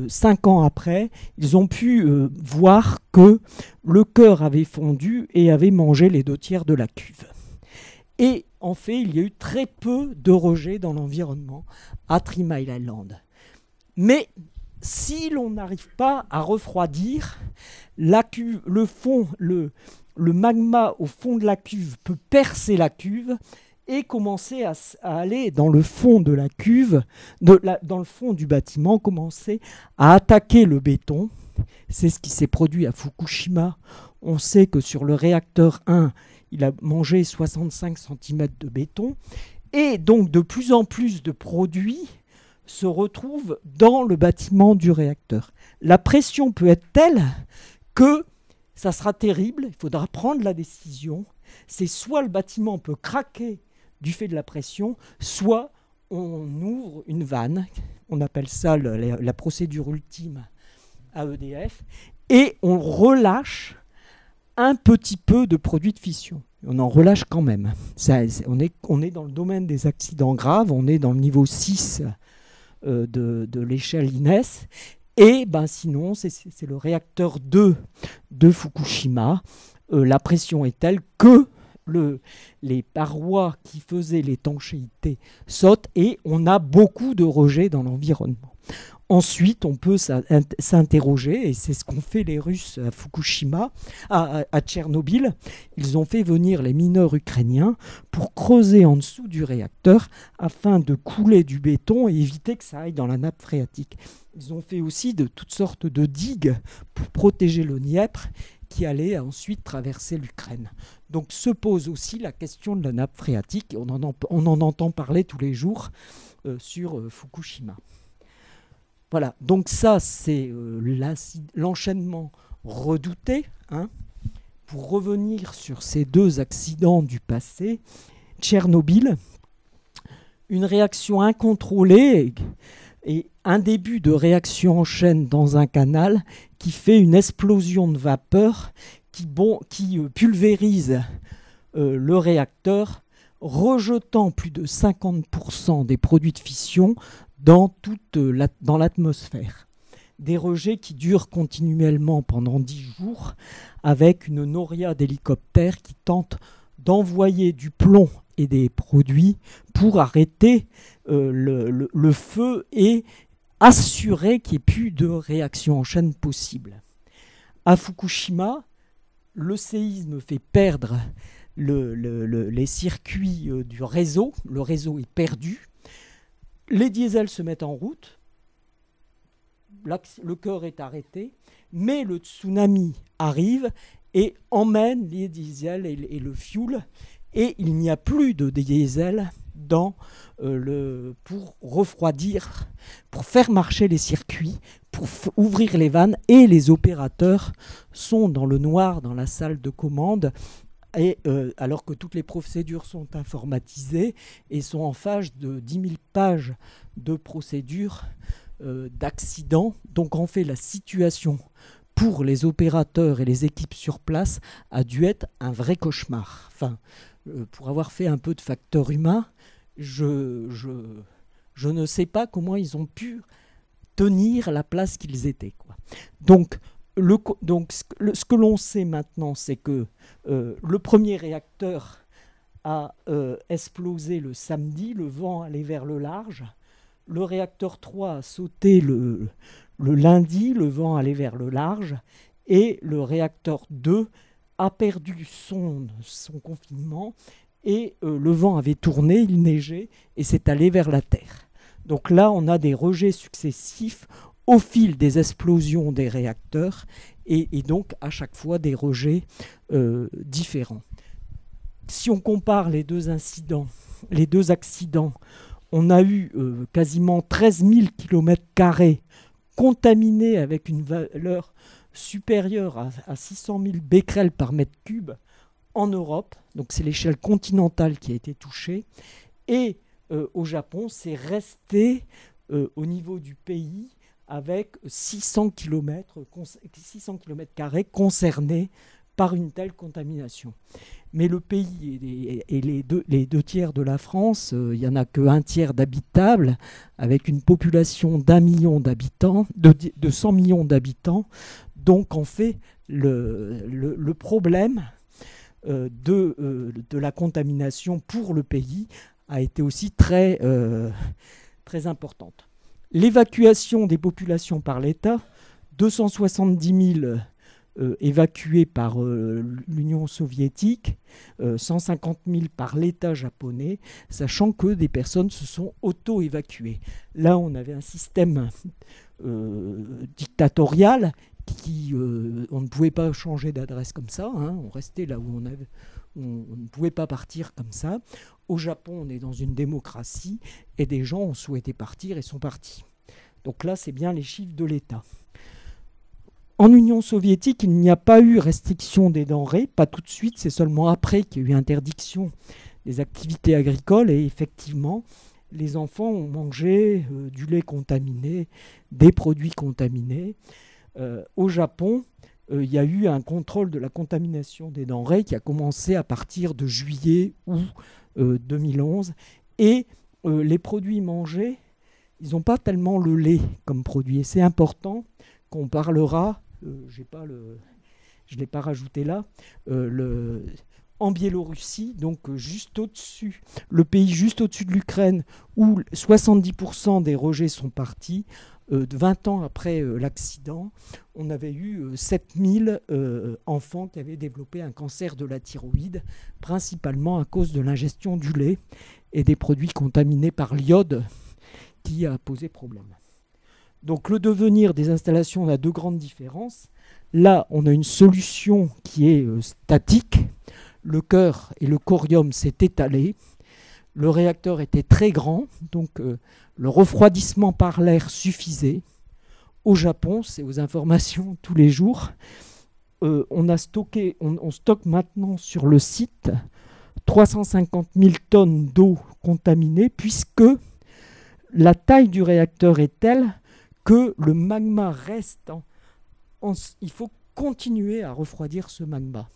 5 ans après, ils ont pu voir que le cœur avait fondu et avait mangé les 2 tiers de la cuve. Et en fait, il y a eu très peu de rejets dans l'environnement à 3 Mile Island. Mais si l'on n'arrive pas à refroidir, la cuve, le magma au fond de la cuve peut percer la cuve et commencer à aller dans le fond de la cuve, dans le fond du bâtiment, commencer à attaquer le béton. C'est ce qui s'est produit à Fukushima. On sait que sur le réacteur 1, il a mangé 65 cm de béton. Et donc de plus en plus de produits se retrouvent dans le bâtiment du réacteur. La pression peut être telle que ça sera terrible, il faudra prendre la décision. C'est soit le bâtiment peut craquer du fait de la pression, soit on ouvre une vanne, on appelle ça la procédure ultime à EDF, et on relâche un petit peu de produits de fission. On en relâche quand même. On est dans le domaine des accidents graves, on est dans le niveau 6 de l'échelle INES, et sinon c'est le réacteur 2 de Fukushima. La pression est telle que les parois qui faisaient l'étanchéité sautent, et on a beaucoup de rejets dans l'environnement. Ensuite, on peut s'interroger, et c'est ce qu'ont fait les Russes à Fukushima, à Tchernobyl. Ils ont fait venir les mineurs ukrainiens pour creuser en dessous du réacteur afin de couler du béton et éviter que ça aille dans la nappe phréatique. Ils ont fait aussi de toutes sortes de digues pour protéger le Dniepr qui allait ensuite traverser l'Ukraine. Donc se pose aussi la question de la nappe phréatique. On en entend parler tous les jours sur Fukushima. Voilà, donc ça c'est l'enchaînement redouté. Pour revenir sur ces deux accidents du passé, Tchernobyl, une réaction incontrôlée et un début de réaction en chaîne dans un canal qui fait une explosion de vapeur qui pulvérise le réacteur, rejetant plus de 50% des produits de fission dans l'atmosphère. Des rejets qui durent continuellement pendant 10 jours avec une noria d'hélicoptères qui tente d'envoyer du plomb et des produits pour arrêter le feu et assurer qu'il n'y ait plus de réaction en chaîne possible. À Fukushima, le séisme fait perdre les circuits du réseau. Le réseau est perdu. Les diesels se mettent en route. Le cœur est arrêté. Mais le tsunami arrive et emmène les diesels et le fuel. Et il n'y a plus de diesel pour refroidir, pour faire marcher les circuits, pour ouvrir les vannes. Et les opérateurs sont dans le noir dans la salle de commande. Et, alors que toutes les procédures sont informatisées et sont en phase de 10 000 pages de procédures d'accidents. Donc en fait, la situation pour les opérateurs et les équipes sur place a dû être un vrai cauchemar. Enfin, pour avoir fait un peu de facteur humain, je ne sais pas comment ils ont pu tenir la place qu'ils étaient, quoi. Donc ce que l'on sait maintenant, c'est que le premier réacteur a explosé le samedi, le vent allait vers le large. Le réacteur 3 a sauté le lundi, le vent allait vers le large. Et le réacteur 2 a perdu son confinement et le vent avait tourné, il neigeait et s'est allé vers la Terre. Donc là, on a des rejets successifs au fil des explosions des réacteurs et donc à chaque fois des rejets différents. Si on compare les deux accidents, on a eu quasiment 13 000 km² contaminés avec une valeur supérieure à 600 000 becquerels par mètre cube en Europe. Donc c'est l'échelle continentale qui a été touchée. Et au Japon, c'est resté au niveau du pays avec 600 km² concernés par une telle contamination. Mais le pays et les deux tiers de la France, il n'y en a qu'un tiers d'habitables, avec une population d'1 million d'habitants, de 100 millions d'habitants. Donc en fait, le problème de la contamination pour le pays a été aussi très importante. L'évacuation des populations par l'État, 270 000 évacués par l'Union soviétique, 150 000 par l'État japonais, sachant que des personnes se sont auto-évacuées. Là, on avait un système dictatorial on ne pouvait pas changer d'adresse comme ça, on restait là où on ne pouvait pas partir comme ça. Au Japon, on est dans une démocratie et des gens ont souhaité partir et sont partis. Donc là, c'est bien les chiffres de l'État. En Union soviétique, il n'y a pas eu restriction des denrées, pas tout de suite, c'est seulement après qu'il y a eu interdiction des activités agricoles et effectivement, les enfants ont mangé du lait contaminé, des produits contaminés. Au Japon, il y a eu un contrôle de la contamination des denrées qui a commencé à partir de juillet-août 2011 et les produits mangés, ils n'ont pas tellement le lait comme produit et c'est important qu'on parlera, je ne l'ai pas rajouté là, en Biélorussie, donc juste au-dessus, le pays juste au-dessus de l'Ukraine, où 70% des rejets sont partis, 20 ans après l'accident, on avait eu 7000 enfants qui avaient développé un cancer de la thyroïde, principalement à cause de l'ingestion du lait et des produits contaminés par l'iode qui a posé problème. Donc le devenir des installations a deux grandes différences. Là, on a une solution qui est statique. Le cœur et le corium s'est étalé. Le réacteur était très grand, donc le refroidissement par l'air suffisait. Au Japon, c'est aux informations tous les jours, on stocke maintenant sur le site 350 000 tonnes d'eau contaminée, puisque la taille du réacteur est telle que le magma reste il faut continuer à refroidir ce magma.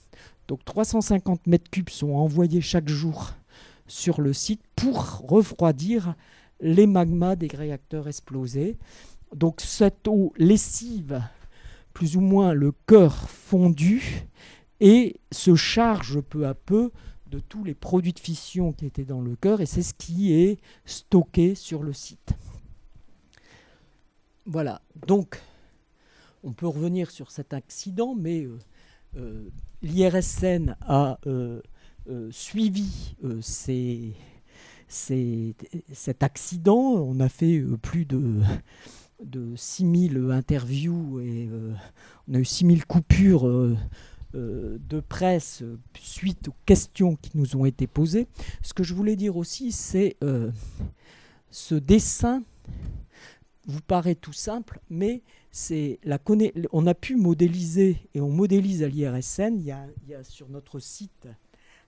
Donc 350 mètres cubes sont envoyés chaque jour sur le site pour refroidir les magmas des réacteurs explosés. Donc cette eau lessive plus ou moins le cœur fondu et se charge peu à peu de tous les produits de fission qui étaient dans le cœur, et c'est ce qui est stocké sur le site. Voilà, donc on peut revenir sur cet accident, mais l'IRSN a suivi cet accident. On a fait plus de 6000 interviews et on a eu 6000 coupures de presse suite aux questions qui nous ont été posées. Ce que je voulais dire aussi, c'est ce dessin vous paraît tout simple, mais on a pu modéliser, et on modélise à l'IRSN. Il y a sur notre site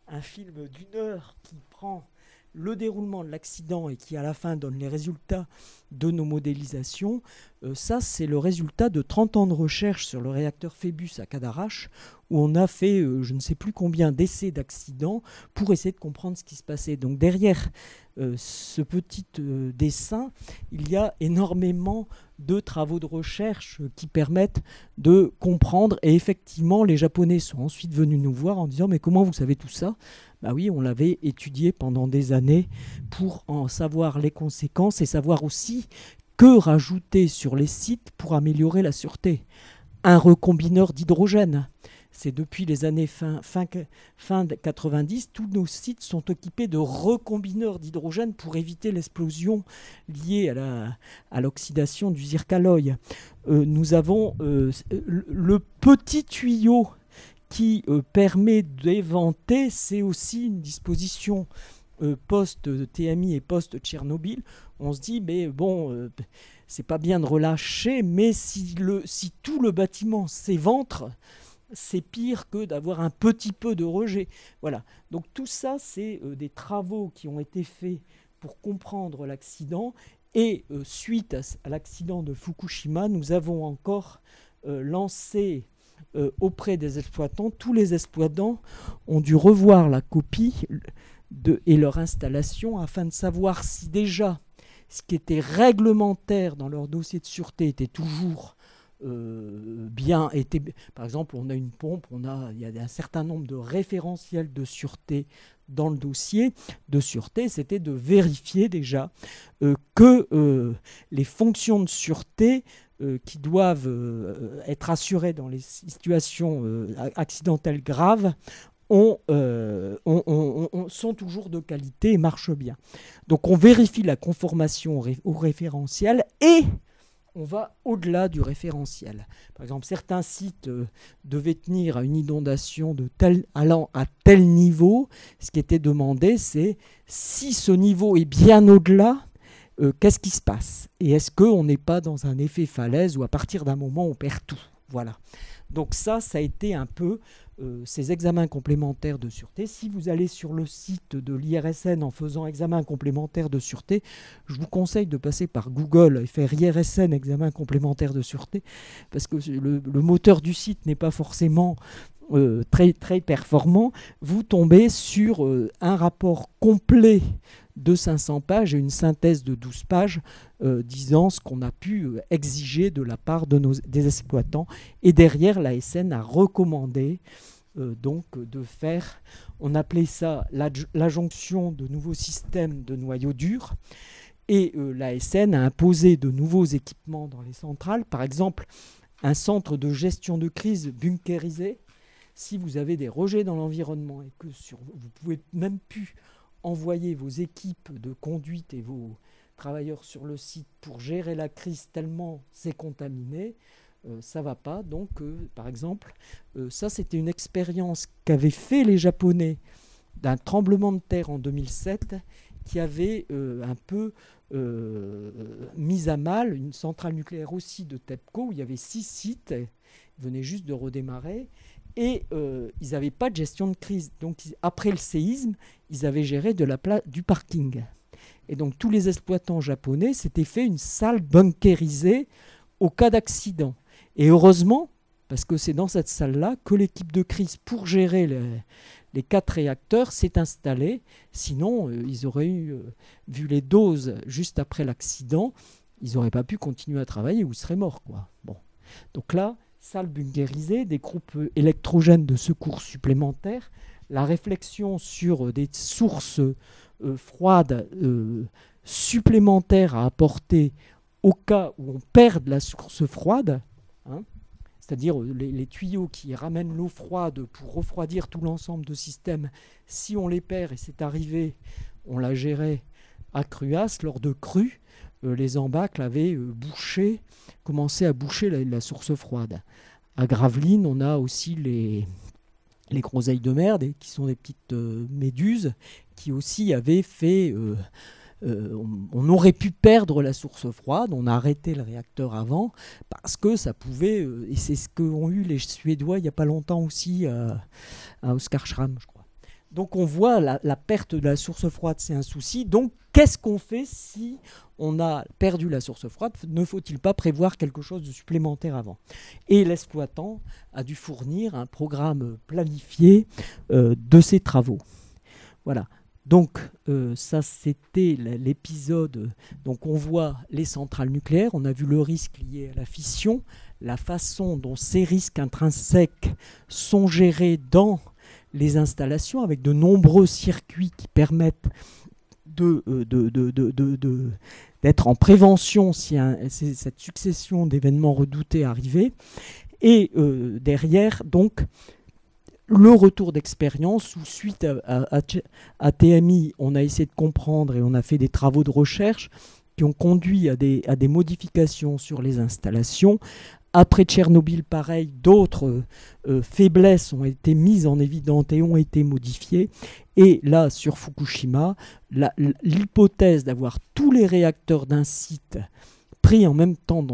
un film d'1 heure qui prend le déroulement de l'accident et qui à la fin donne les résultats de nos modélisations. Ça, c'est le résultat de 30 ans de recherche sur le réacteur Phébus à Cadarache, où on a fait je ne sais plus combien d'essais d'accidents pour essayer de comprendre ce qui se passait. Donc derrière ce petit dessin, il y a énormément de travaux de recherche qui permettent de comprendre. Et effectivement, les Japonais sont ensuite venus nous voir en disant « Mais comment vous savez tout ça ?» Bah oui, on l'avait étudié pendant des années pour en savoir les conséquences et savoir aussi que rajouter sur les sites pour améliorer la sûreté. Un recombineur d'hydrogène. C'est depuis les années fin 90, tous nos sites sont équipés de recombineurs d'hydrogène pour éviter l'explosion liée à l'oxydation du zircaloï. Nous avons le petit tuyau qui permet d'éventer, c'est aussi une disposition post-TMI et post-Tchernobyl. On se dit, mais bon, c'est pas bien de relâcher, mais si tout le bâtiment s'éventre, c'est pire que d'avoir un petit peu de rejet. Voilà. Donc tout ça, c'est des travaux qui ont été faits pour comprendre l'accident. Et suite à l'accident de Fukushima, nous avons encore lancé auprès des exploitants. Tous les exploitants ont dû revoir la copie et leur installation afin de savoir si déjà ce qui était réglementaire dans leur dossier de sûreté était toujours bien. Par exemple, on a une pompe, il y a un certain nombre de référentiels de sûreté dans le dossier de sûreté. C'était de vérifier déjà que les fonctions de sûreté qui doivent être assurées dans les situations accidentelles graves sont toujours de qualité et marchent bien. Donc on vérifie la conformation au référentiel et on va au-delà du référentiel. Par exemple, certains sites devaient tenir à une inondation allant à tel niveau. Ce qui était demandé, c'est si ce niveau est bien au-delà, qu'est-ce qui se passe? Et est-ce qu'on n'est pas dans un effet falaise où à partir d'un moment, on perd tout? Voilà. Donc ça a été un peu ces examens complémentaires de sûreté. Si vous allez sur le site de l'IRSN en faisant examen complémentaire de sûreté, je vous conseille de passer par Google et faire IRSN examen complémentaire de sûreté, parce que le moteur du site n'est pas forcément très, très performant. Vous tombez sur un rapport complet de 500 pages et une synthèse de 12 pages disant ce qu'on a pu exiger de la part des exploitants. Et derrière, l'ASN a recommandé donc de faire, on appelait ça l'adjonction de nouveaux systèmes de noyaux durs. Et l'ASN a imposé de nouveaux équipements dans les centrales. Par exemple, un centre de gestion de crise bunkérisé. Si vous avez des rejets dans l'environnement et que vous pouvez même plus envoyer vos équipes de conduite et vos travailleurs sur le site pour gérer la crise tellement c'est contaminé, ça ne va pas. Donc, par exemple, ça c'était une expérience qu'avaient fait les Japonais d'un tremblement de terre en 2007 qui avait un peu mis à mal une centrale nucléaire aussi de TEPCO où il y avait 6 sites, ils venaient juste de redémarrer et ils n'avaient pas de gestion de crise. Donc après le séisme, ils avaient géré du parking. Et donc tous les exploitants japonais s'étaient fait une salle bunkérisée au cas d'accident. Et heureusement, parce que c'est dans cette salle-là que l'équipe de crise pour gérer les 4 réacteurs s'est installée. Sinon, ils auraient vu les doses juste après l'accident, ils n'auraient pas pu continuer à travailler ou ils seraient morts, quoi. Bon. Donc là, salle bunkérisée, des groupes électrogènes de secours supplémentaires, la réflexion sur des sources froides supplémentaires à apporter au cas où on perd la source froide, hein, c'est-à-dire les tuyaux qui ramènent l'eau froide pour refroidir tout l'ensemble de systèmes. Si on les perd, et c'est arrivé, on l'a géré à Cruas, lors de crues, les embâcles avaient commencé à boucher la source froide. À Gravelines, on a aussi les groseilles de mer, qui sont des petites méduses, qui aussi avaient fait... on aurait pu perdre la source froide, on a arrêté le réacteur avant, parce que ça pouvait... et c'est ce qu'ont eu les Suédois il n'y a pas longtemps aussi à Oskarshamn, je crois. Donc on voit la perte de la source froide, c'est un souci. Donc qu'est-ce qu'on fait si on a perdu la source froide? Ne faut-il pas prévoir quelque chose de supplémentaire avant? Et l'exploitant a dû fournir un programme planifié de ses travaux. Voilà. Donc ça c'était l'épisode. Donc on voit les centrales nucléaires, on a vu le risque lié à la fission, la façon dont ces risques intrinsèques sont gérés dans les installations avec de nombreux circuits qui permettent d'être en prévention si cette succession d'événements redoutés arrivait. Et derrière, donc, le retour d'expérience où suite à TMI, on a essayé de comprendre et on a fait des travaux de recherche qui ont conduit à des modifications sur les installations. Après Tchernobyl, pareil, d'autres faiblesses ont été mises en évidence et ont été modifiées. Et là, sur Fukushima, l'hypothèse d'avoir tous les réacteurs d'un site pris en même temps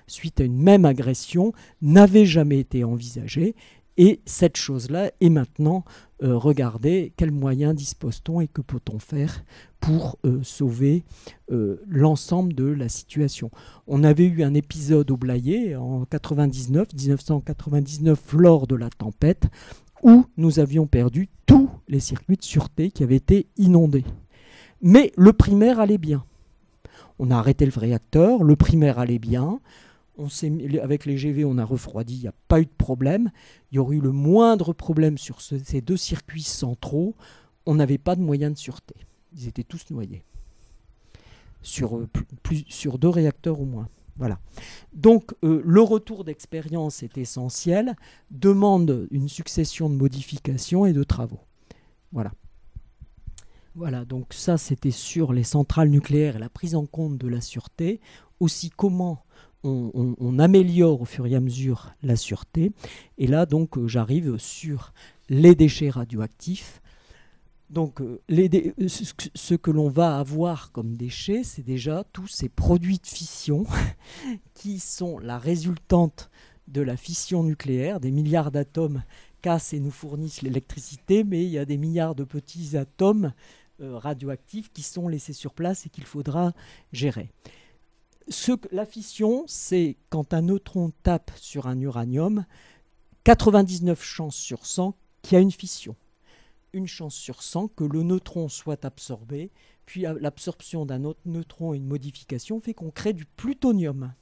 suite à une même agression n'avait jamais été envisagée. Et cette chose-là est maintenant regardez quels moyens dispose-t-on et que peut-on faire pour sauver l'ensemble de la situation. On avait eu un épisode au Blayais en 1999 lors de la tempête où nous avions perdu tous les circuits de sûreté qui avaient été inondés. Mais le primaire allait bien. On a arrêté le réacteur, le primaire allait bien. Avec les GV, on a refroidi, il n'y a pas eu de problème. Il y aurait eu le moindre problème sur ces 2 circuits centraux. On n'avait pas de moyens de sûreté. Ils étaient tous noyés. Sur 2 réacteurs au moins. Voilà. Donc, le retour d'expérience est essentiel, demande une succession de modifications et de travaux. Voilà. Voilà, donc ça, c'était sur les centrales nucléaires et la prise en compte de la sûreté. Aussi, comment on améliore au fur et à mesure la sûreté. Et là, donc, j'arrive sur les déchets radioactifs. Donc, ce que l'on va avoir comme déchets, c'est déjà tous ces produits de fission qui sont la résultante de la fission nucléaire. Des milliards d'atomes cassent et nous fournissent l'électricité, mais il y a des milliards de petits atomes radioactifs qui sont laissés sur place et qu'il faudra gérer. La fission, c'est quand un neutron tape sur un uranium, 99 chances sur 100 qu'il y a une fission. Une chance sur 100 que le neutron soit absorbé, puis l'absorption d'un autre neutron et une modification fait qu'on crée du plutonium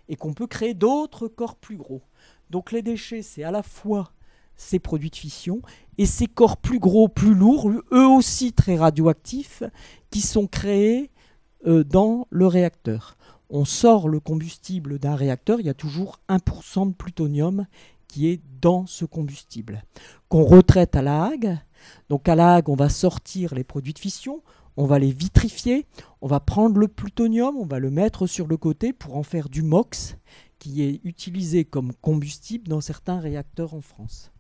et qu'on peut créer d'autres corps plus gros. Donc les déchets, c'est à la fois ces produits de fission, et ces corps plus gros, plus lourds, eux aussi très radioactifs, qui sont créés dans le réacteur. On sort le combustible d'un réacteur, il y a toujours 1% de plutonium qui est dans ce combustible, qu'on retraite à la Hague. Donc à la Hague, on va sortir les produits de fission, on va les vitrifier, on va prendre le plutonium, on va le mettre sur le côté pour en faire du MOX, qui est utilisé comme combustible dans certains réacteurs en France.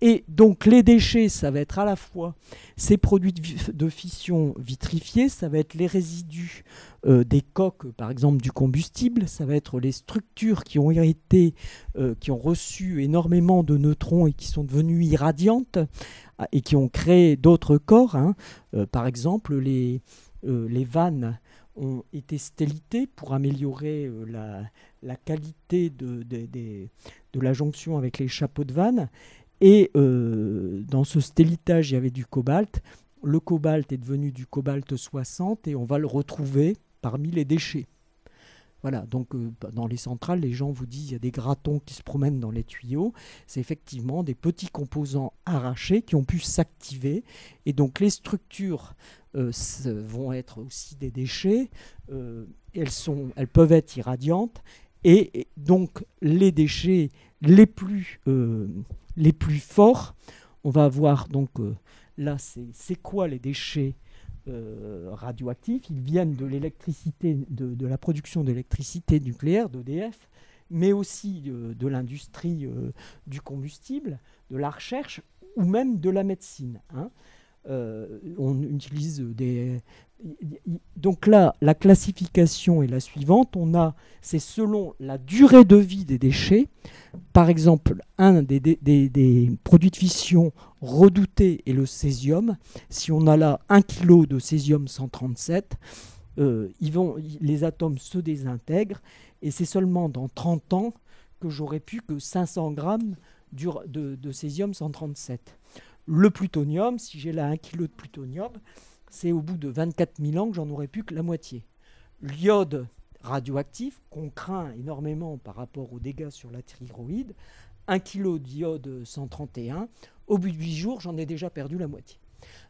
Et donc les déchets, ça va être à la fois ces produits de fission vitrifiés, ça va être les résidus des coques, par exemple, du combustible, ça va être les structures qui ont reçu énormément de neutrons et qui sont devenues irradiantes et qui ont créé d'autres corps. Par exemple, les vannes ont été stellitées pour améliorer la qualité de la jonction avec les chapeaux de vannes. Et dans ce stellitage, il y avait du cobalt. Le cobalt est devenu du cobalt 60 et on va le retrouver parmi les déchets. Voilà, donc dans les centrales, les gens vous disent qu'il y a des gratons qui se promènent dans les tuyaux. C'est effectivement des petits composants arrachés qui ont pu s'activer. Et donc les structures vont être aussi des déchets. Elles peuvent être irradiantes. Et donc les déchets les plus forts, on va avoir donc là, c'est quoi les déchets radioactifs? Ils viennent de l'électricité, de la production d'électricité nucléaire, d'EDF, mais aussi de l'industrie du combustible, de la recherche ou même de la médecine. On utilise donc là, la classification est la suivante. C'est selon la durée de vie des déchets. Par exemple, un des produits de fission redoutés est le césium. Si on a là 1 kg de césium 137, les atomes se désintègrent et c'est seulement dans 30 ans que j'aurai plus que 500 grammes de césium 137. Le plutonium, si j'ai là 1 kg de plutonium, c'est au bout de 24 000 ans que j'en aurai plus que la moitié. L'iode radioactif, qu'on craint énormément par rapport aux dégâts sur la thyroïde, 1 kg d'iode 131, au bout de 8 jours, j'en ai déjà perdu la moitié.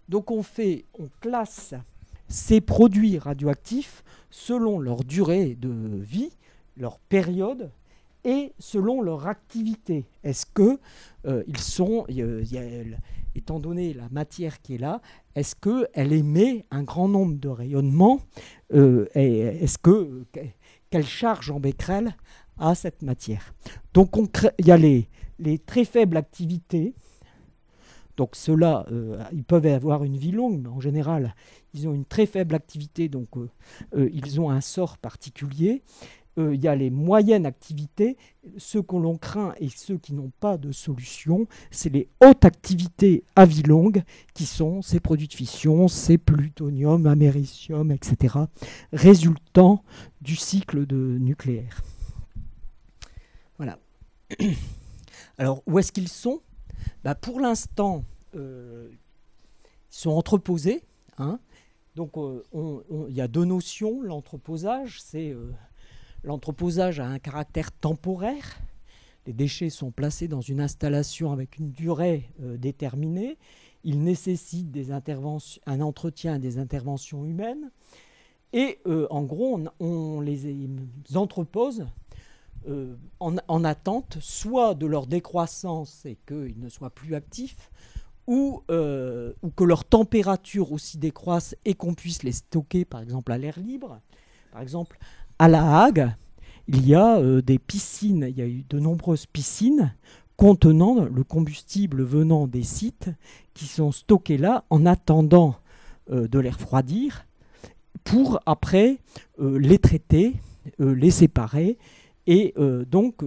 Donc on classe ces produits radioactifs selon leur durée de vie, leur période, et selon leur activité. Est-ce que étant donné la matière qui est là, est-ce qu'elle émet un grand nombre de rayonnements et quelle charge en becquerel a cette matière? Donc il y a les très faibles activités. Donc ceux-là, ils peuvent avoir une vie longue, mais en général, ils ont une très faible activité, donc ils ont un sort particulier. Il y a les moyennes activités, ceux que l'on craint et ceux qui n'ont pas de solution, c'est les hautes activités à vie longue qui sont ces produits de fission, ces plutonium, américium, etc., résultant du cycle nucléaire. Voilà. Alors, où est-ce qu'ils sont? Pour l'instant, ils sont entreposés. Donc, il y a deux notions. L'entreposage, c'est... L'entreposage a un caractère temporaire. Les déchets sont placés dans une installation avec une durée déterminée. Ils nécessitent un entretien et des interventions humaines. Et en gros, on les entrepose en attente soit de leur décroissance et qu'ils ne soient plus actifs, ou que leur température aussi décroisse et qu'on puisse les stocker, par exemple, à l'air libre. Par exemple, à La Hague, il y a des piscines, il y a eu de nombreuses piscines contenant le combustible venant des sites qui sont stockés là en attendant de les refroidir pour après les traiter, les séparer. Et donc,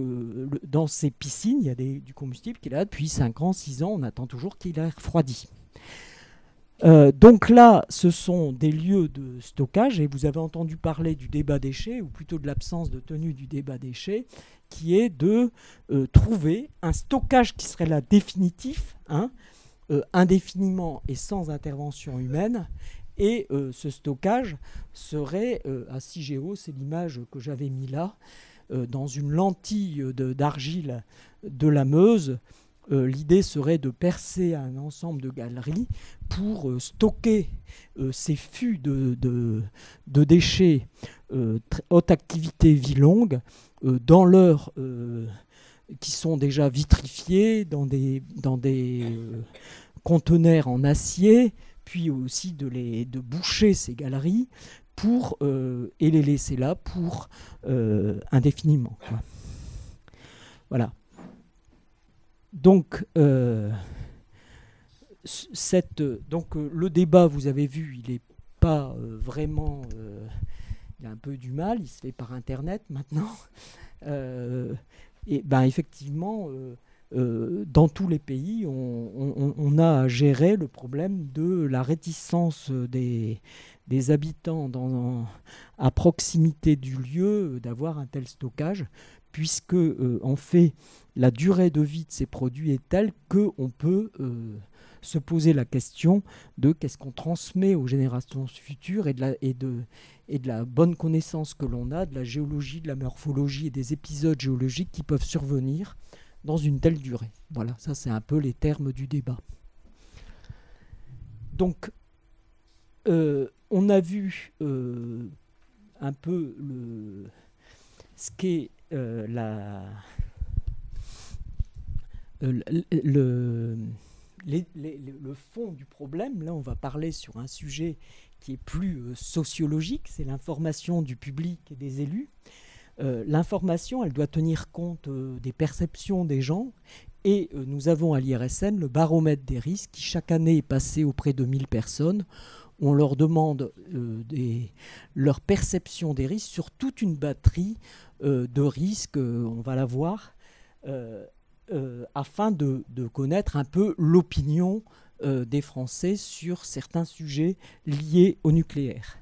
dans ces piscines, il y a du combustible qui est là depuis 5 ans, 6 ans, on attend toujours qu'il ait refroidi. Donc là, ce sont des lieux de stockage, et vous avez entendu parler du débat déchets, ou plutôt de l'absence de tenue du débat déchets, qui est de trouver un stockage qui serait là définitif, indéfiniment et sans intervention humaine. Et ce stockage serait à Cigéo, c'est l'image que j'avais mis là, dans une lentille d'argile de la Meuse, l'idée serait de percer un ensemble de galeries pour stocker ces fûts de déchets haute activité vie longue dans leurs qui sont déjà vitrifiés dans des conteneurs en acier, puis aussi de boucher ces galeries et les laisser là pour indéfiniment, quoi. Voilà. Donc, le débat, vous avez vu, il n'est pas vraiment... il a un peu du mal, il se fait par Internet maintenant. Et ben, effectivement, dans tous les pays, on a à gérer le problème de la réticence des habitants à proximité du lieu d'avoir un tel stockage, puisque en fait, la durée de vie de ces produits est telle qu'on peut se poser la question de qu'est-ce qu'on transmet aux générations futures et de la bonne connaissance que l'on a de la géologie, de la morphologie et des épisodes géologiques qui peuvent survenir dans une telle durée. Voilà, ça c'est un peu les termes du débat. Donc, on a vu un peu ce qu'est le fond du problème. Là, on va parler sur un sujet qui est plus sociologique, c'est l'information du public et des élus. L'information, elle doit tenir compte des perceptions des gens, et nous avons à l'IRSN le baromètre des risques qui chaque année est passé auprès de 1000 personnes. On leur demande leur perception des risques sur toute une batterie de risques, on va la voir, afin de connaître un peu l'opinion des Français sur certains sujets liés au nucléaire.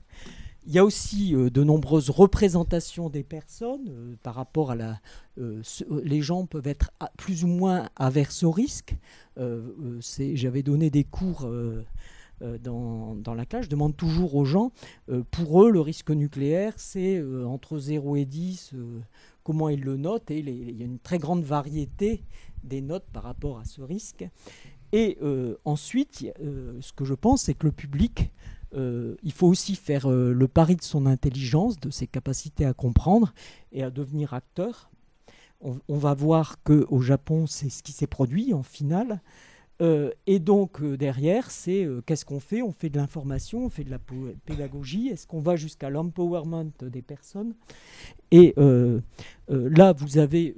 Il y a aussi de nombreuses représentations des personnes par rapport à les gens peuvent être plus ou moins averses au risque. J'avais donné des cours dans la classe. Je demande toujours aux gens, pour eux, le risque nucléaire, c'est entre 0 et 10, comment ils le notent. Et il y a une très grande variété des notes par rapport à ce risque. Et ensuite, ce que je pense, c'est que le public... il faut aussi faire le pari de son intelligence, de ses capacités à comprendre et à devenir acteur. On va voir qu'au Japon, c'est ce qui s'est produit en finale. Et donc, derrière, c'est qu'est-ce qu'on fait ? On fait de l'information, on fait de la pédagogie. Est-ce qu'on va jusqu'à l'empowerment des personnes ? Et là, vous avez...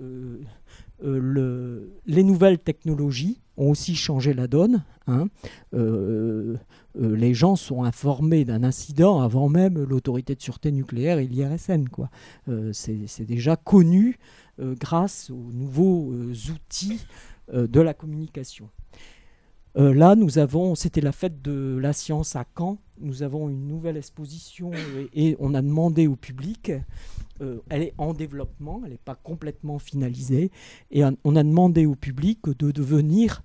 les nouvelles technologies ont aussi changé la donne, hein. Les gens sont informés d'un incident avant même l'autorité de sûreté nucléaire et l'IRSN, quoi. C'est déjà connu grâce aux nouveaux outils de la communication. Là, c'était la fête de la science à Caen. Nous avons une nouvelle exposition et on a demandé au public, elle est en développement, elle n'est pas complètement finalisée, et on a demandé au public de venir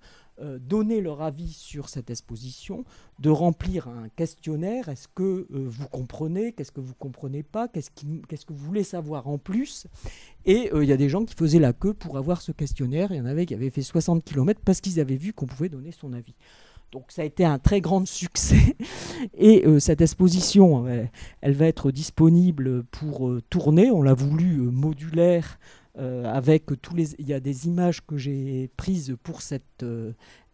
donner leur avis sur cette exposition, de remplir un questionnaire. Est-ce que vous comprenez ? Qu'est-ce que vous ne comprenez pas ? Qu'est-ce que vous voulez savoir en plus ? Et il y a des gens qui faisaient la queue pour avoir ce questionnaire. Il y en avait qui avaient fait 60 km parce qu'ils avaient vu qu'on pouvait donner son avis. Donc ça a été un très grand succès. Et cette exposition, elle va être disponible pour tourner. On l'a voulu modulaire. Il y a des images que j'ai prises pour cette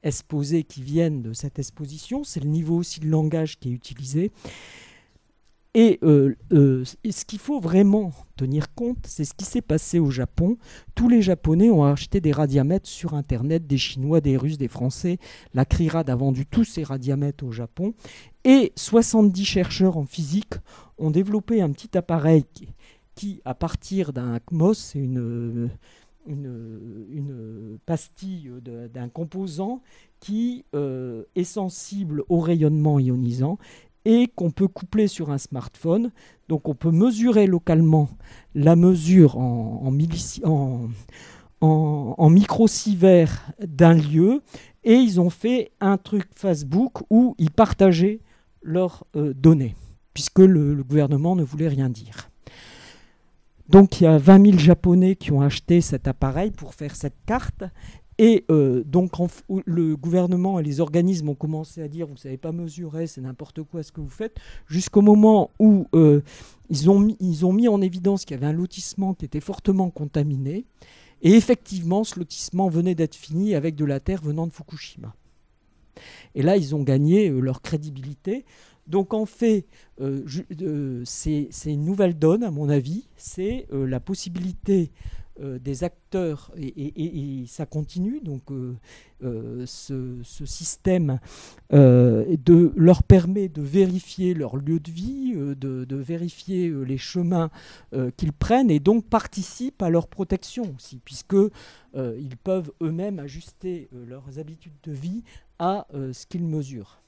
exposé qui viennent de cette exposition. C'est le niveau aussi de langage qui est utilisé. Et ce qu'il faut vraiment tenir compte, c'est ce qui s'est passé au Japon. Tous les Japonais ont acheté des radiamètres sur Internet, des Chinois, des Russes, des Français. La CRIRAD a vendu tous ses radiamètres au Japon. Et 70 chercheurs en physique ont développé un petit appareil qui, à partir d'un MOS, c'est une pastille d'un composant qui est sensible au rayonnement ionisant et qu'on peut coupler sur un smartphone. Donc on peut mesurer localement la mesure en microsievert d'un lieu, et ils ont fait un truc Facebook où ils partageaient leurs données, puisque le gouvernement ne voulait rien dire. Donc il y a 20 000 Japonais qui ont acheté cet appareil pour faire cette carte, Et donc le gouvernement et les organismes ont commencé à dire vous ne savez pas mesurer, c'est n'importe quoi ce que vous faites, jusqu'au moment où ils ont mis en évidence qu'il y avait un lotissement qui était fortement contaminé. Et effectivement, ce lotissement venait d'être fini avec de la terre venant de Fukushima. Et là, ils ont gagné leur crédibilité. Donc en fait, c'est une nouvelle donne, à mon avis. C'est la possibilité des acteurs, et ça continue, donc ce système leur permet de vérifier leur lieu de vie, de vérifier les chemins qu'ils prennent, et donc participe à leur protection aussi, puisqu'ils peuvent eux-mêmes ajuster leurs habitudes de vie à ce qu'ils mesurent.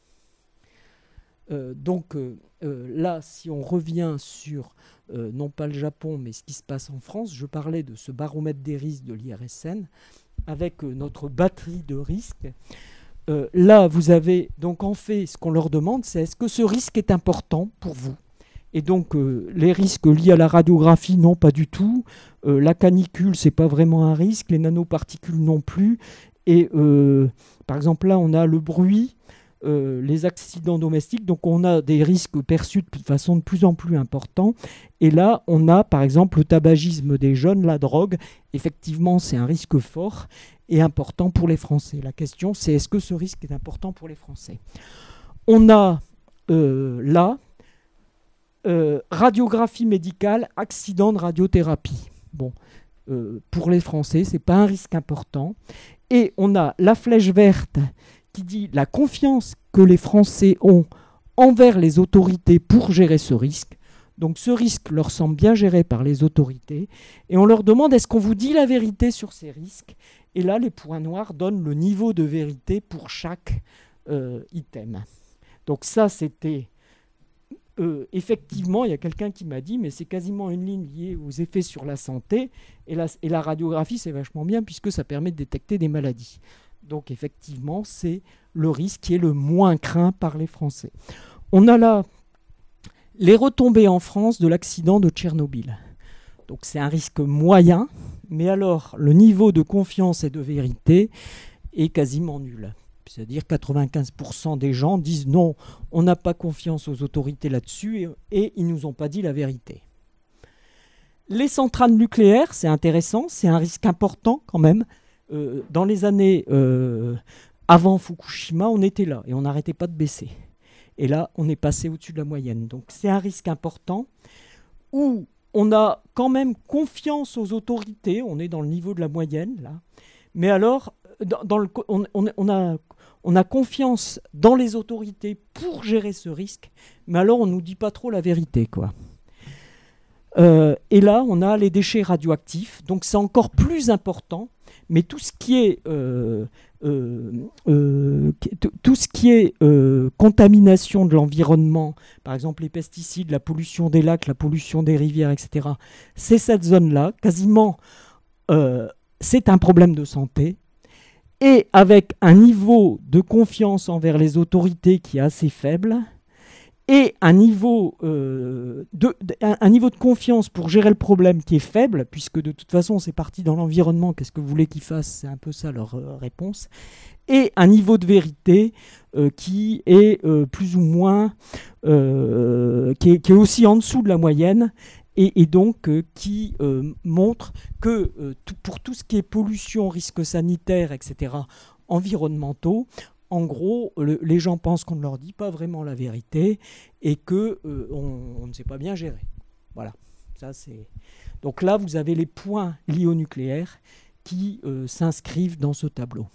Donc là, si on revient sur non pas le Japon, mais ce qui se passe en France, je parlais de ce baromètre des risques de l'IRSN avec notre batterie de risques. Là, vous avez donc en fait ce qu'on leur demande, c'est est-ce que ce risque est important pour vous? Et donc les risques liés à la radiographie, non, pas du tout. La canicule, c'est pas vraiment un risque. Les nanoparticules non plus. Et par exemple là, on a le bruit. Les accidents domestiques, donc on a des risques perçus de façon de plus en plus importante. Et là, on a par exemple le tabagisme des jeunes, la drogue. Effectivement, c'est un risque fort et important pour les Français. La question, c'est est-ce que ce risque est important pour les Français? On a là, radiographie médicale, accident de radiothérapie. Bon, pour les Français, ce n'est pas un risque important. Et on a la flèche verte qui dit la confiance que les Français ont envers les autorités pour gérer ce risque. Donc ce risque leur semble bien géré par les autorités. Et on leur demande est-ce qu'on vous dit la vérité sur ces risques? Et là, les points noirs donnent le niveau de vérité pour chaque item. Donc ça, c'était... effectivement, il y a quelqu'un qui m'a dit mais c'est quasiment une ligne liée aux effets sur la santé. Et la radiographie, c'est vachement bien puisque ça permet de détecter des maladies. Donc effectivement, c'est le risque qui est le moins craint par les Français. On a là les retombées en France de l'accident de Tchernobyl. Donc c'est un risque moyen, mais alors le niveau de confiance et de vérité est quasiment nul. C'est-à-dire 95% des gens disent non, on n'a pas confiance aux autorités là-dessus et ils ne nous ont pas dit la vérité. Les centrales nucléaires, c'est intéressant, c'est un risque important quand même. Dans les années avant Fukushima, on était là et on n'arrêtait pas de baisser. Et là, on est passé au-dessus de la moyenne. Donc c'est un risque important où on a quand même confiance aux autorités. On est dans le niveau de la moyenne, là. Mais alors, on a confiance dans les autorités pour gérer ce risque. Mais alors, on ne nous dit pas trop la vérité, quoi. Et là, on a les déchets radioactifs. Donc c'est encore plus important. Mais tout ce qui est contamination de l'environnement, par exemple les pesticides, la pollution des lacs, la pollution des rivières, etc., c'est cette zone-là. Quasiment, c'est un problème de santé. Et avec un niveau de confiance envers les autorités qui est assez faible, et un niveau de confiance pour gérer le problème qui est faible, puisque de toute façon c'est parti dans l'environnement, qu'est-ce que vous voulez qu'ils fassent? C'est un peu ça leur réponse. Et un niveau de vérité qui est plus ou moins, qui est aussi en dessous de la moyenne, et donc qui montre que pour tout ce qui est pollution, risques sanitaires, etc., environnementaux, en gros, les gens pensent qu'on ne leur dit pas vraiment la vérité et qu'on ne sait pas bien gérer. Voilà. Ça, c'est... Donc là, vous avez les points liés au nucléaire qui s'inscrivent dans ce tableau.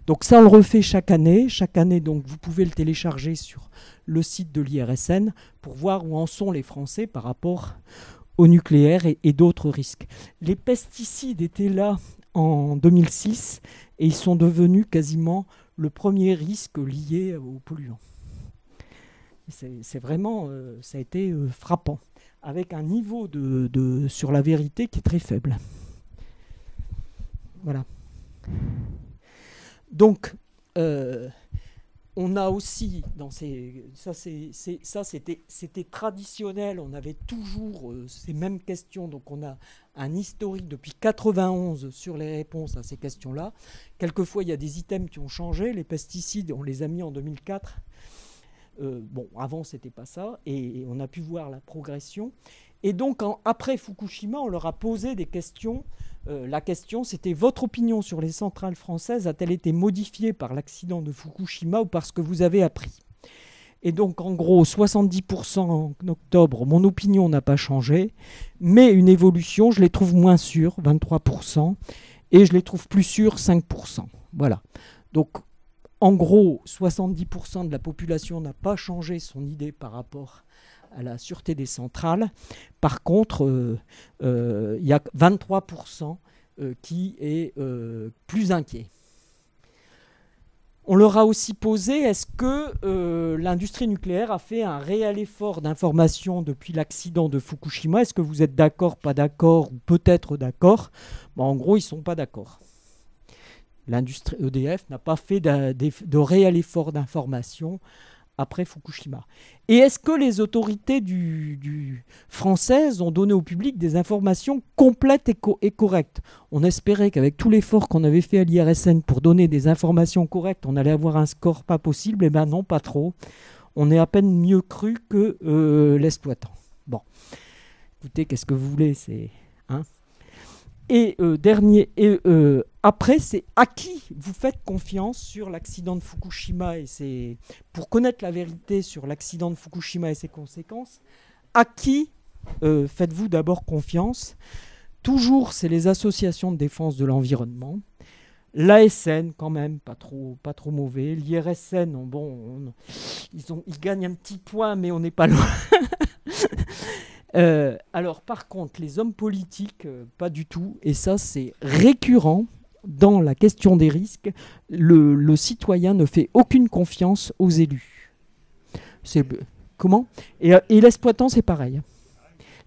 Donc ça, on le refait chaque année. Chaque année, donc, vous pouvez le télécharger sur le site de l'IRSN pour voir où en sont les Français par rapport au nucléaire et d'autres risques. Les pesticides étaient là en 2006 et ils sont devenus quasiment le premier risque lié aux polluants. C'est vraiment, ça a été frappant, avec un niveau sur la vérité qui est très faible. Voilà. Donc, on a aussi, c'était traditionnel, on avait toujours ces mêmes questions, donc on a un historique depuis 91 sur les réponses à ces questions-là. Quelquefois, il y a des items qui ont changé, les pesticides, on les a mis en 2004. Avant, c'était pas ça, et on a pu voir la progression. Et donc, après Fukushima, on leur a posé des questions. La question, c'était: votre opinion sur les centrales françaises a-t-elle été modifiée par l'accident de Fukushima ou par ce que vous avez appris? Et donc, en gros, 70% en octobre, mon opinion n'a pas changé, mais une évolution, je les trouve moins sûrs, 23%, et je les trouve plus sûrs, 5%. Voilà. Donc, en gros, 70% de la population n'a pas changé son idée par rapport à la sûreté des centrales. Par contre, il y a 23% qui est plus inquiet. On leur a aussi posé: est-ce que l'industrie nucléaire a fait un réel effort d'information depuis l'accident de Fukushima? Est-ce que vous êtes d'accord, pas d'accord, ou peut-être d'accord? En gros, ils ne sont pas d'accord. L'industrie EDF n'a pas fait de réel effort d'information après Fukushima. Et est-ce que les autorités françaises ont donné au public des informations complètes et correctes? On espérait qu'avec tout l'effort qu'on avait fait à l'IRSN pour donner des informations correctes, on allait avoir un score pas possible. Eh bien non, pas trop. On est à peine mieux cru que l'exploitant. Bon, écoutez, qu'est-ce que vous voulez, c'est... Après, c'est à qui vous faites confiance sur l'accident de Fukushima, et c'est pour connaître la vérité sur l'accident de Fukushima et ses conséquences. À qui faites-vous d'abord confiance? Toujours, c'est les associations de défense de l'environnement. L'ASN, quand même, pas trop mauvais. L'IRSN, ils gagnent un petit point, mais on n'est pas loin. Alors, par contre, les hommes politiques, pas du tout. Et ça, c'est récurrent dans la question des risques. Le citoyen ne fait aucune confiance aux élus. Comment ? Et l'exploitant, c'est pareil.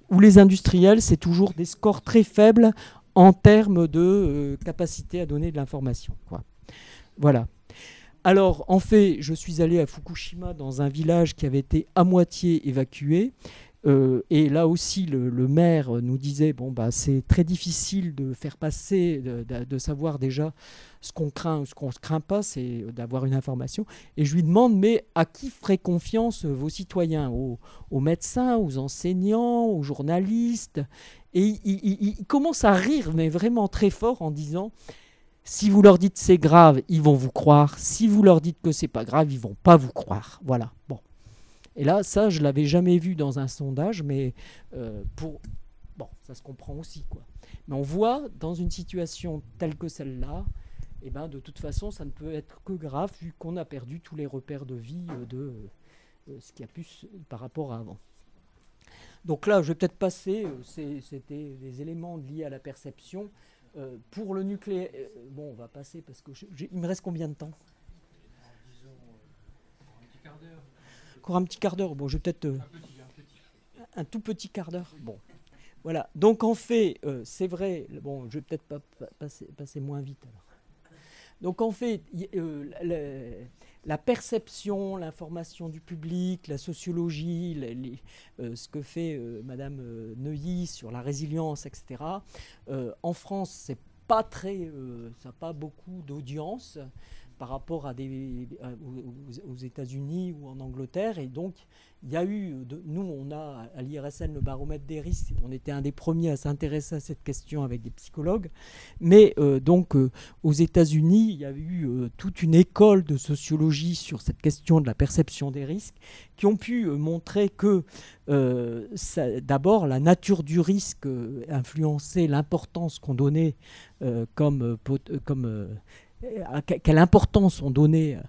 Ou les industriels, c'est toujours des scores très faibles en termes de capacité à donner de l'information, quoi. Voilà. Alors, en fait, je suis allé à Fukushima dans un village qui avait été à moitié évacué. Et là aussi, le maire nous disait: c'est très difficile de faire passer, de savoir déjà ce qu'on craint ou ce qu'on ne craint pas, c'est d'avoir une information. Et je lui demande: mais à qui feraient confiance vos citoyens? Aux médecins, aux enseignants, aux journalistes? Et il commence à rire, mais vraiment très fort, en disant: si vous leur dites c'est grave, ils vont vous croire. Si vous leur dites que c'est pas grave, ils vont pas vous croire. Voilà. Bon. Et là, ça, je ne l'avais jamais vu dans un sondage, mais ça se comprend aussi, quoi. Mais on voit, dans une situation telle que celle-là, de toute façon, ça ne peut être que grave, vu qu'on a perdu tous les repères de vie de ce qu'il y a pu par rapport à avant. Donc là, je vais peut-être passer, c'était des éléments liés à la perception. Pour le nucléaire, on va passer, parce que il me reste combien de temps ? Encore un petit quart d'heure. Bon, je vais peut-être un tout petit quart d'heure. Bon, voilà. Donc en fait, c'est vrai. Bon, je vais peut-être pas passer moins vite. Alors. Donc en fait, la perception, l'information du public, la sociologie, ce que fait Madame Neuilly sur la résilience, etc. En France, c'est pas très, ça n'a pas beaucoup d'audience par rapport aux États-Unis ou en Angleterre. Et donc, il y a eu... nous, on a à l'IRSN le baromètre des risques. On était un des premiers à s'intéresser à cette question avec des psychologues. Mais aux États-Unis, il y a eu toute une école de sociologie sur cette question de la perception des risques qui ont pu montrer que, d'abord, la nature du risque influençait l'importance qu'on donnait quelle importance on donnait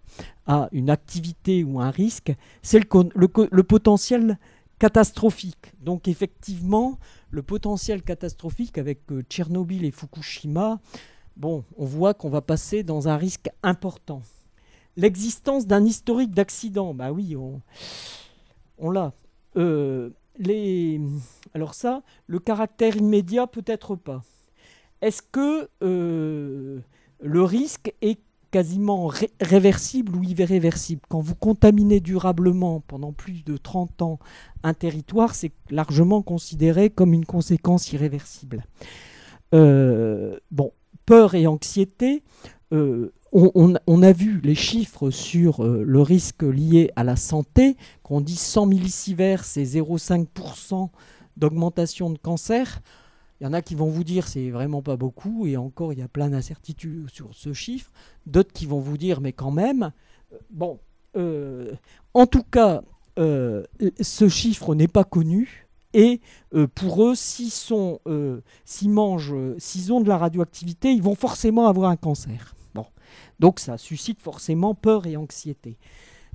à une activité ou un risque, c'est le potentiel catastrophique. Donc effectivement, le potentiel catastrophique avec Tchernobyl et Fukushima, on voit qu'on va passer dans un risque important. L'existence d'un historique d'accident, oui, on l'a. Alors ça, le caractère immédiat, peut-être pas. Est-ce que le risque est quasiment réversible ou irréversible. Quand vous contaminez durablement pendant plus de 30 ans un territoire, c'est largement considéré comme une conséquence irréversible. Peur et anxiété, on a vu les chiffres sur le risque lié à la santé, qu'on dit 100 millisieverts, c'est 0,5% d'augmentation de cancer. Il y en a qui vont vous dire c'est vraiment pas beaucoup, et encore il y a plein d'incertitudes sur ce chiffre. D'autres qui vont vous dire mais quand même. En tout cas, ce chiffre n'est pas connu, et pour eux, s'ils ont de la radioactivité, ils vont forcément avoir un cancer. Bon. Donc ça suscite forcément peur et anxiété.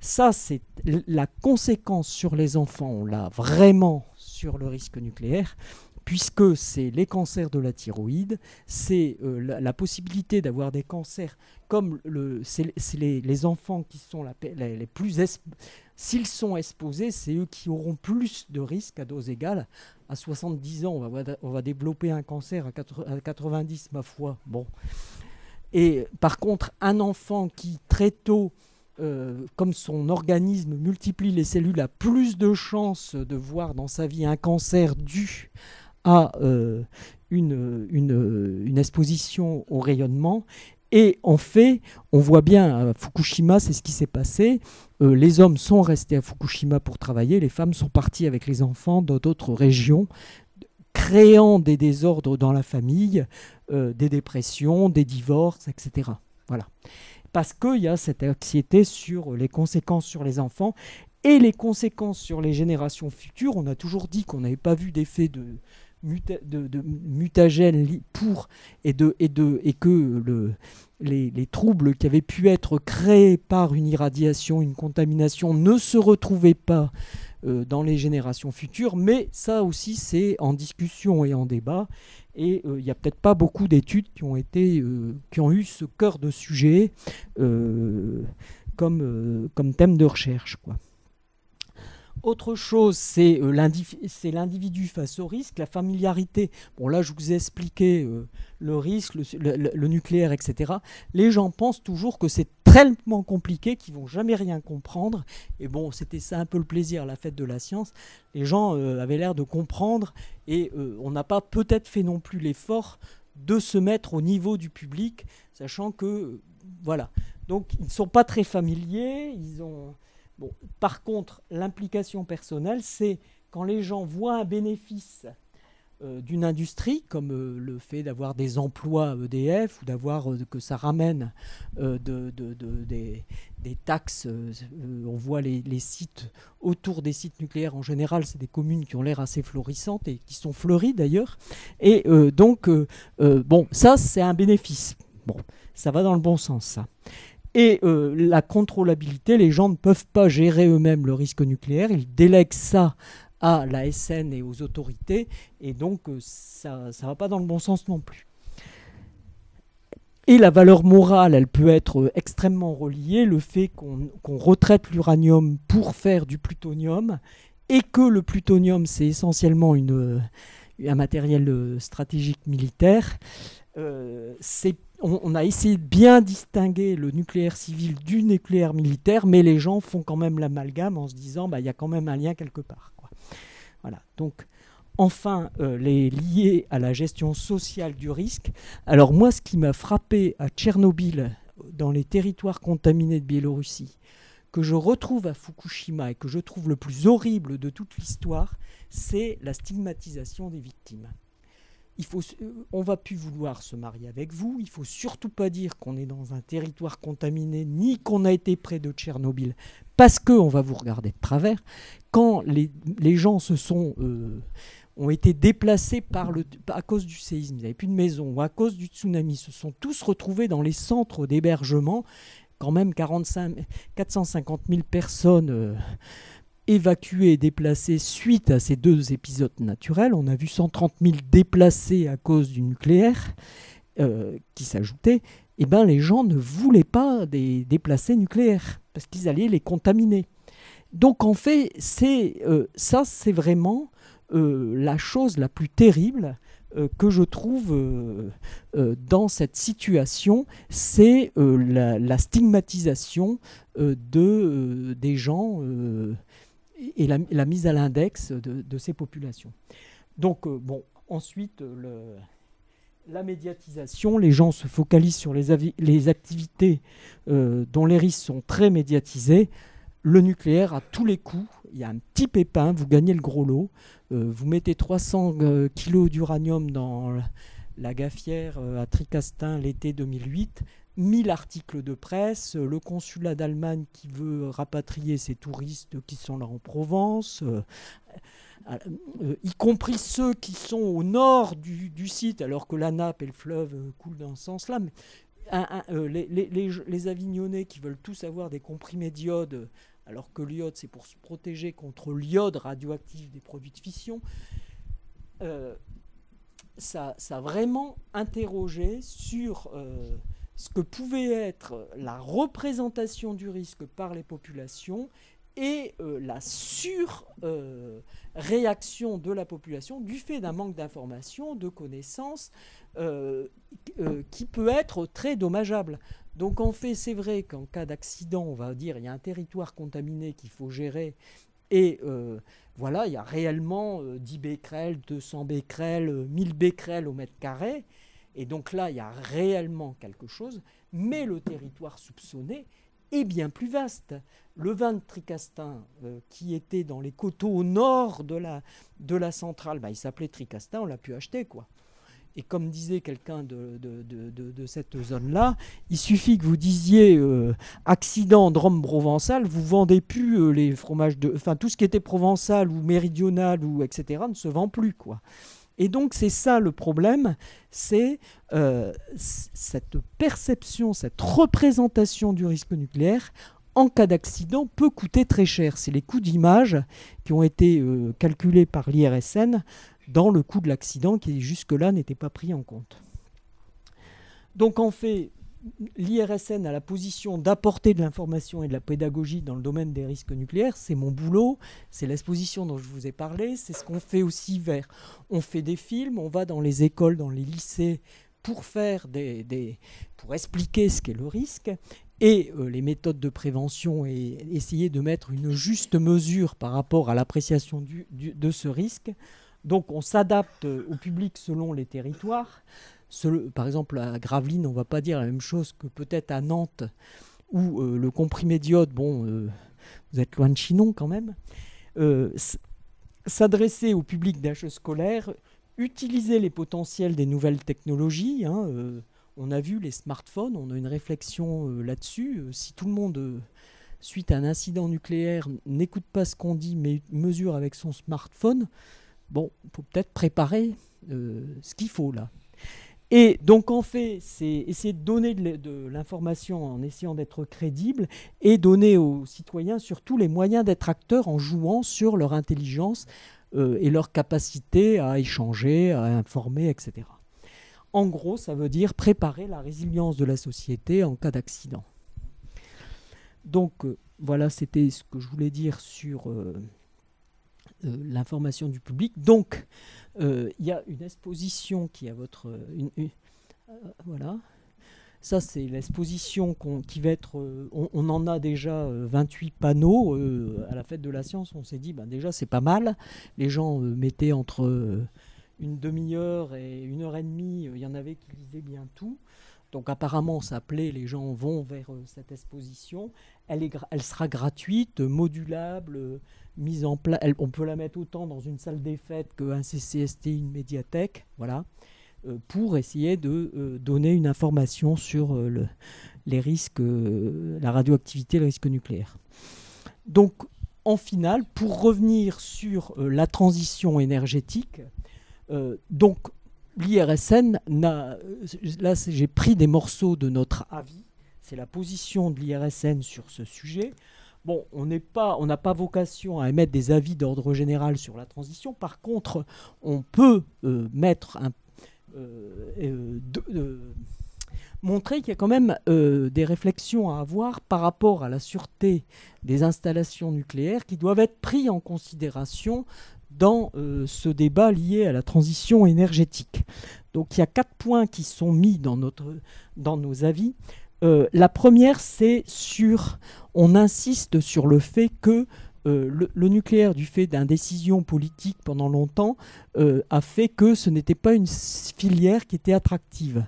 Ça, c'est la conséquence sur les enfants, on l'a vraiment sur le risque nucléaire, puisque c'est les cancers de la thyroïde, c'est la possibilité d'avoir des cancers comme les enfants qui sont les plus s'ils sont exposés, c'est eux qui auront plus de risques à dose égale. À 70 ans, on va développer un cancer, à 90, ma foi. Bon. Et par contre, un enfant qui très tôt, comme son organisme multiplie les cellules, a plus de chances de voir dans sa vie un cancer dû à une exposition au rayonnement. Et en fait, on voit bien à Fukushima, c'est ce qui s'est passé. Les hommes sont restés à Fukushima pour travailler, les femmes sont parties avec les enfants dans d'autres régions, créant des désordres dans la famille, des dépressions, des divorces, etc. Voilà. Parce qu'il y a cette anxiété sur les conséquences sur les enfants et les conséquences sur les générations futures. On a toujours dit qu'on n'avait pas vu d'effet de mutagène et que les troubles qui avaient pu être créés par une irradiation, une contamination ne se retrouvaient pas dans les générations futures, mais ça aussi c'est en discussion et en débat, et il n'y a peut-être pas beaucoup d'études qui ont eu ce cœur de sujet comme thème de recherche, quoi. Autre chose, c'est l'individu face au risque, la familiarité. Bon, là, je vous ai expliqué le risque, le nucléaire, etc. Les gens pensent toujours que c'est tellement compliqué qu'ils ne vont jamais rien comprendre. Et bon, c'était ça un peu le plaisir à la fête de la science. Les gens avaient l'air de comprendre, et on n'a pas peut-être fait non plus l'effort de se mettre au niveau du public, sachant que, voilà. Donc, ils ne sont pas très familiers, Bon, par contre, l'implication personnelle, c'est quand les gens voient un bénéfice d'une industrie, comme le fait d'avoir des emplois à EDF, ou d'avoir que ça ramène des taxes. On voit les sites autour des sites nucléaires, en général, c'est des communes qui ont l'air assez florissantes et qui sont fleuries d'ailleurs. Et ça, c'est un bénéfice. Bon, ça va dans le bon sens, ça. Et la contrôlabilité, les gens ne peuvent pas gérer eux-mêmes le risque nucléaire, ils délèguent ça à la SN et aux autorités, et donc ça ne va pas dans le bon sens non plus. Et la valeur morale, elle peut être extrêmement reliée, le fait qu'on retraite l'uranium pour faire du plutonium, et que le plutonium, c'est essentiellement un matériel stratégique militaire. On a essayé de bien distinguer le nucléaire civil du nucléaire militaire, mais les gens font quand même l'amalgame en se disant il y a quand même un lien quelque part, quoi. Voilà. Donc, enfin, les liés à la gestion sociale du risque. Alors moi, ce qui m'a frappé à Tchernobyl, dans les territoires contaminés de Biélorussie, que je retrouve à Fukushima et que je trouve le plus horrible de toute l'histoire, c'est la stigmatisation des victimes. On va plus vouloir se marier avec vous, il ne faut surtout pas dire qu'on est dans un territoire contaminé, ni qu'on a été près de Tchernobyl, parce qu'on va vous regarder de travers. Quand les gens ont été déplacés à cause du séisme, ils n'avaient plus de maison, ou à cause du tsunami, se sont tous retrouvés dans les centres d'hébergement, quand même 450 000 personnes évacués et déplacés suite à ces deux épisodes naturels. On a vu 130 000 déplacés à cause du nucléaire qui s'ajoutait. Eh ben, les gens ne voulaient pas des déplacés nucléaires parce qu'ils allaient les contaminer. Donc en fait, ça c'est vraiment la chose la plus terrible que je trouve dans cette situation, c'est la stigmatisation des gens et la mise à l'index de ces populations. Donc, ensuite, la médiatisation, les gens se focalisent sur les activités dont les risques sont très médiatisés. Le nucléaire, à tous les coups, il y a un petit pépin, vous gagnez le gros lot. Vous mettez 300 kilos d'uranium dans la gafière à Tricastin l'été 2008, 1000 articles de presse, le consulat d'Allemagne qui veut rapatrier ses touristes qui sont là en Provence, y compris ceux qui sont au nord du site, alors que la nappe et le fleuve coulent dans ce sens-là. Les Avignonnais qui veulent tous avoir des comprimés d'iode, alors que l'iode, c'est pour se protéger contre l'iode radioactif des produits de fission. Ça a vraiment interrogé sur ce que pouvait être la représentation du risque par les populations et la surréaction de la population du fait d'un manque d'information, de connaissances, qui peut être très dommageable. Donc en fait, c'est vrai qu'en cas d'accident, on va dire il y a un territoire contaminé qu'il faut gérer, et voilà, il y a réellement 10 becquerels, 200 becquerels, 1000 becquerels au mètre carré, et donc là, il y a réellement quelque chose, mais le territoire soupçonné est bien plus vaste. Le vin de Tricastin, qui était dans les coteaux au nord de la centrale, il s'appelait Tricastin, on l'a pu acheter, quoi. Et comme disait quelqu'un de cette zone-là, il suffit que vous disiez accident Drôme provençal, vous vendez plus les fromages tout ce qui était provençal ou méridional ou etc. ne se vend plus, quoi. Et donc c'est ça le problème, c'est cette perception, cette représentation du risque nucléaire en cas d'accident peut coûter très cher. C'est les coûts d'image qui ont été calculés par l'IRSN dans le coût de l'accident qui jusque-là n'était pas pris en compte. Donc en fait, l'IRSN a la position d'apporter de l'information et de la pédagogie dans le domaine des risques nucléaires. C'est mon boulot, c'est l'exposition dont je vous ai parlé, c'est ce qu'on fait aussi on fait des films, on va dans les écoles, dans les lycées pour faire pour expliquer ce qu'est le risque et les méthodes de prévention et essayer de mettre une juste mesure par rapport à l'appréciation de ce risque. Donc on s'adapte au public selon les territoires. Par exemple, à Gravelines, on ne va pas dire la même chose que peut-être à Nantes, où le comprimé d'iode, vous êtes loin de Chinon quand même. S'adresser au public d'HE scolaire, utiliser les potentiels des nouvelles technologies. On a vu les smartphones, on a une réflexion là-dessus. Si tout le monde, suite à un incident nucléaire, n'écoute pas ce qu'on dit, mais mesure avec son smartphone, il faut peut-être préparer ce qu'il faut là. Et donc en fait, c'est essayer de donner de l'information en essayant d'être crédible et donner aux citoyens surtout les moyens d'être acteurs en jouant sur leur intelligence et leur capacité à échanger, à informer, etc. En gros, ça veut dire préparer la résilience de la société en cas d'accident. Donc voilà, c'était ce que je voulais dire sur l'information du public. Donc, il y a une exposition qui est à votre... voilà. Ça, c'est l'exposition qui va être... on en a déjà 28 panneaux. À la Fête de la Science, on s'est dit, déjà, c'est pas mal. Les gens mettaient entre une demi-heure et 1h30. Il y en avait qui lisaient bien tout. Donc apparemment, ça plaît, les gens vont vers cette exposition. Elle sera gratuite, modulable, mise en place. On peut la mettre autant dans une salle des fêtes qu'un CCST, une médiathèque, voilà, pour essayer de donner une information sur les risques, la radioactivité, le risque nucléaire. Donc, en finale, pour revenir sur la transition énergétique, donc l'IRSN, là j'ai pris des morceaux de notre avis, c'est la position de l'IRSN sur ce sujet. Bon, on n'a pas vocation à émettre des avis d'ordre général sur la transition. Par contre, on peut montrer qu'il y a quand même des réflexions à avoir par rapport à la sûreté des installations nucléaires qui doivent être prises en considération dans ce débat lié à la transition énergétique. Donc il y a 4 points qui sont mis dans nos avis. La première, c'est on insiste sur le fait que le nucléaire, du fait d'indécision politique pendant longtemps, a fait que ce n'était pas une filière qui était attractive.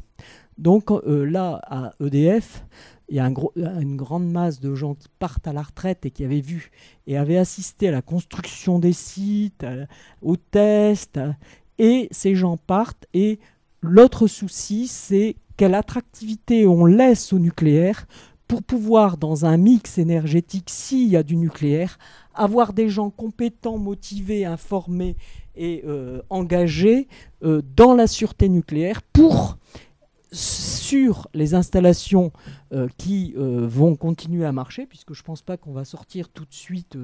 Donc là, à EDF, il y a une grande masse de gens qui partent à la retraite et qui avaient vu et avaient assisté à la construction des sites, aux tests, et ces gens partent. Et l'autre souci, c'est quelle attractivité on laisse au nucléaire pour pouvoir, dans un mix énergétique, s'il y a du nucléaire, avoir des gens compétents, motivés, informés et engagés dans la sûreté nucléaire sur les installations qui vont continuer à marcher, puisque je ne pense pas qu'on va sortir tout de suite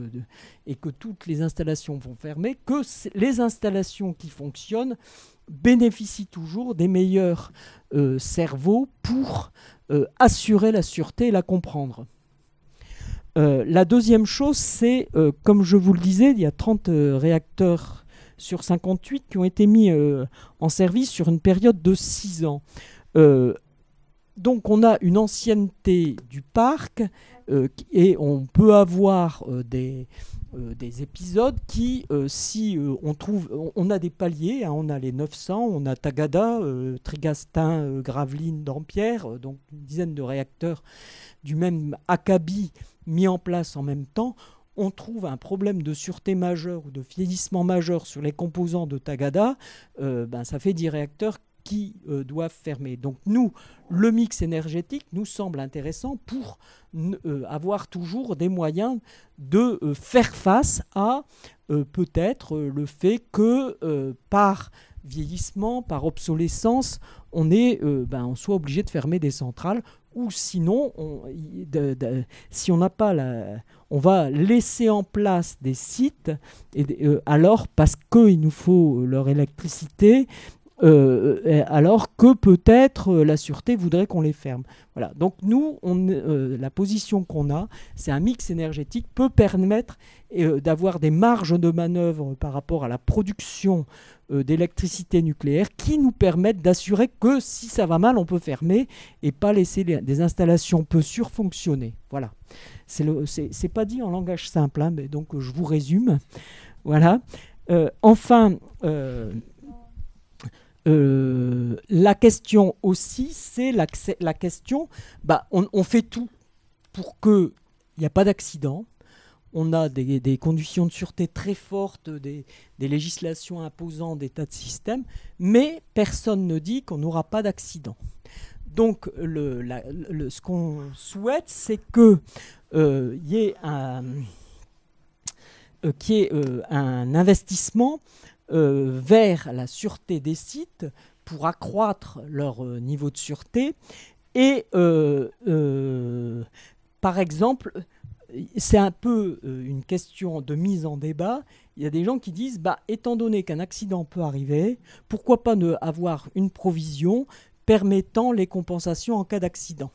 et que toutes les installations vont fermer, que les installations qui fonctionnent bénéficient toujours des meilleurs cerveaux pour assurer la sûreté et la comprendre. La deuxième chose, c'est, comme je vous le disais, il y a 30 réacteurs sur 58 qui ont été mis en service sur une période de 6 ans. Donc on a une ancienneté du parc et on peut avoir des épisodes qui, si on trouve, on a des paliers, hein, on a les 900, on a Tagada, Trigastin, Gravelines, Dampierre, donc une dizaine de réacteurs du même acabit mis en place en même temps. On trouve un problème de sûreté majeur ou de vieillissement majeur sur les composants de Tagada, ça fait 10 réacteurs qui doivent fermer. Donc nous, le mix énergétique nous semble intéressant pour avoir toujours des moyens de faire face à peut-être le fait que par vieillissement, par obsolescence, on soit obligé de fermer des centrales, ou sinon, si on n'a pas on va laisser en place des sites, alors parce qu'il nous faut leur électricité, alors que peut-être la sûreté voudrait qu'on les ferme. Voilà. Donc nous, la position qu'on a, c'est un mix énergétique peut permettre d'avoir des marges de manœuvre par rapport à la production d'électricité nucléaire qui nous permettent d'assurer que si ça va mal, on peut fermer et pas laisser des installations peu surfonctionner. Voilà. C'est pas dit en langage simple, hein, mais donc je vous résume. Voilà. Enfin... la question aussi, c'est la question, on fait tout pour qu'il n'y a pas d'accident. On a des conditions de sûreté très fortes, des législations imposant des tas de systèmes, mais personne ne dit qu'on n'aura pas d'accident. Donc ce qu'on souhaite, c'est qu'il y ait un investissement vers la sûreté des sites pour accroître leur niveau de sûreté. Et par exemple, c'est un peu une question de mise en débat. Il y a des gens qui disent, étant donné qu'un accident peut arriver, pourquoi pas ne avoir une provision permettant les compensations en cas d'accident.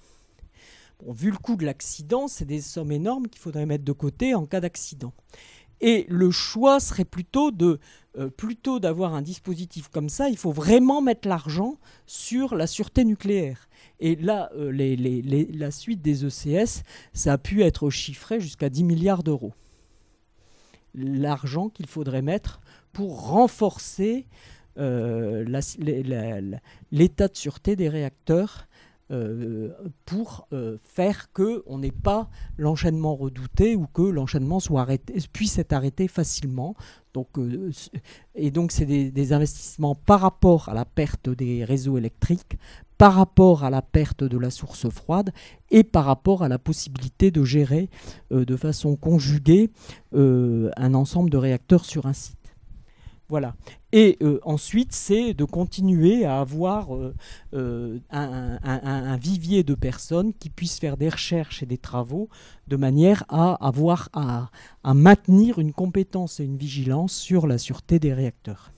Bon, vu le coût de l'accident, c'est des sommes énormes qu'il faudrait mettre de côté en cas d'accident. Et le choix serait plutôt d'avoir un dispositif comme ça. Il faut vraiment mettre l'argent sur la sûreté nucléaire. Et là, la suite des ECS, ça a pu être chiffré jusqu'à 10 milliards d'euros. L'argent qu'il faudrait mettre pour renforcer l'état de sûreté des réacteurs pour faire qu'on n'ait pas l'enchaînement redouté ou que l'enchaînement puisse être arrêté facilement. Donc c'est des investissements par rapport à la perte des réseaux électriques, par rapport à la perte de la source froide et par rapport à la possibilité de gérer de façon conjuguée un ensemble de réacteurs sur un site. Voilà. Et ensuite, c'est de continuer à avoir un vivier de personnes qui puissent faire des recherches et des travaux de manière à maintenir une compétence et une vigilance sur la sûreté des réacteurs.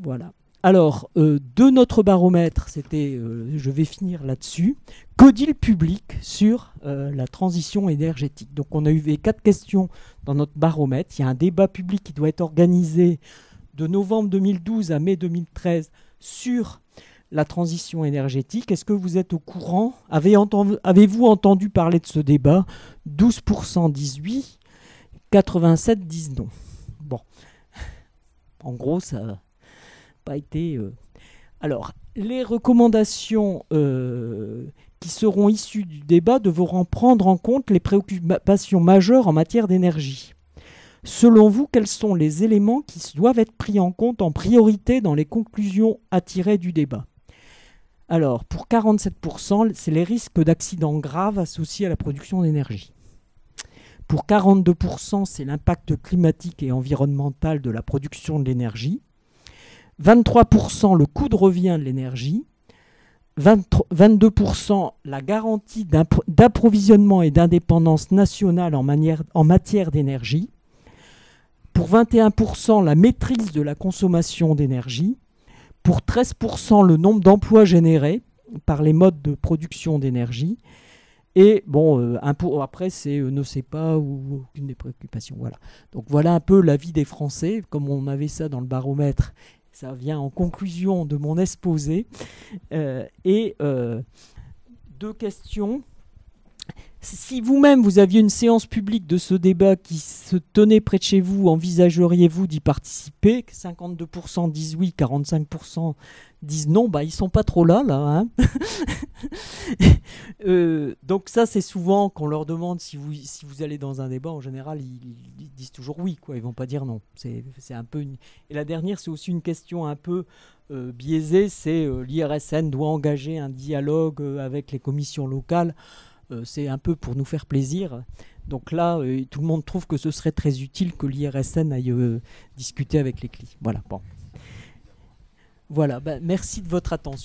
Voilà. Alors, de notre baromètre, c'était, je vais finir là-dessus, que dit le public sur la transition énergétique? Donc on a eu 4 questions dans notre baromètre. Il y a un débat public qui doit être organisé de novembre 2012 à mai 2013 sur la transition énergétique. Est-ce que vous êtes au courant? Avez-vous entendu parler de ce débat? 12% disent oui, 87% disent non. Bon, en gros, ça n'a pas été... Alors, les recommandations qui seront issues du débat devront prendre en compte les préoccupations majeures en matière d'énergie. Selon vous, quels sont les éléments qui doivent être pris en compte en priorité dans les conclusions à tirer du débat? Alors, pour 47%, c'est les risques d'accidents graves associés à la production d'énergie. Pour 42%, c'est l'impact climatique et environnemental de la production de l'énergie. 23%, le coût de revient de l'énergie. 22%, la garantie d'approvisionnement et d'indépendance nationale en matière d'énergie. Pour 21%, la maîtrise de la consommation d'énergie. Pour 13%, le nombre d'emplois générés par les modes de production d'énergie. Et bon, après, c'est ne sait pas ou aucune des préoccupations. Voilà. Donc voilà un peu l'avis des Français. Comme on avait ça dans le baromètre, ça vient en conclusion de mon exposé. Deux questions. Si vous-même, vous aviez une séance publique de ce débat qui se tenait près de chez vous, envisageriez-vous d'y participer? 52% disent oui, 45% disent non. Bah, ils ne sont pas trop là. Hein. Donc ça, c'est souvent qu'on leur demande si vous allez dans un débat, en général, ils disent toujours oui, quoi. Ils ne vont pas dire non. C'est un peu Et la dernière, c'est aussi une question un peu biaisée, c'est l'IRSN doit engager un dialogue avec les commissions locales. C'est un peu pour nous faire plaisir. Donc là, tout le monde trouve que ce serait très utile que l'IRSN aille discuter avec les CLI. Voilà, bon. Voilà, merci de votre attention.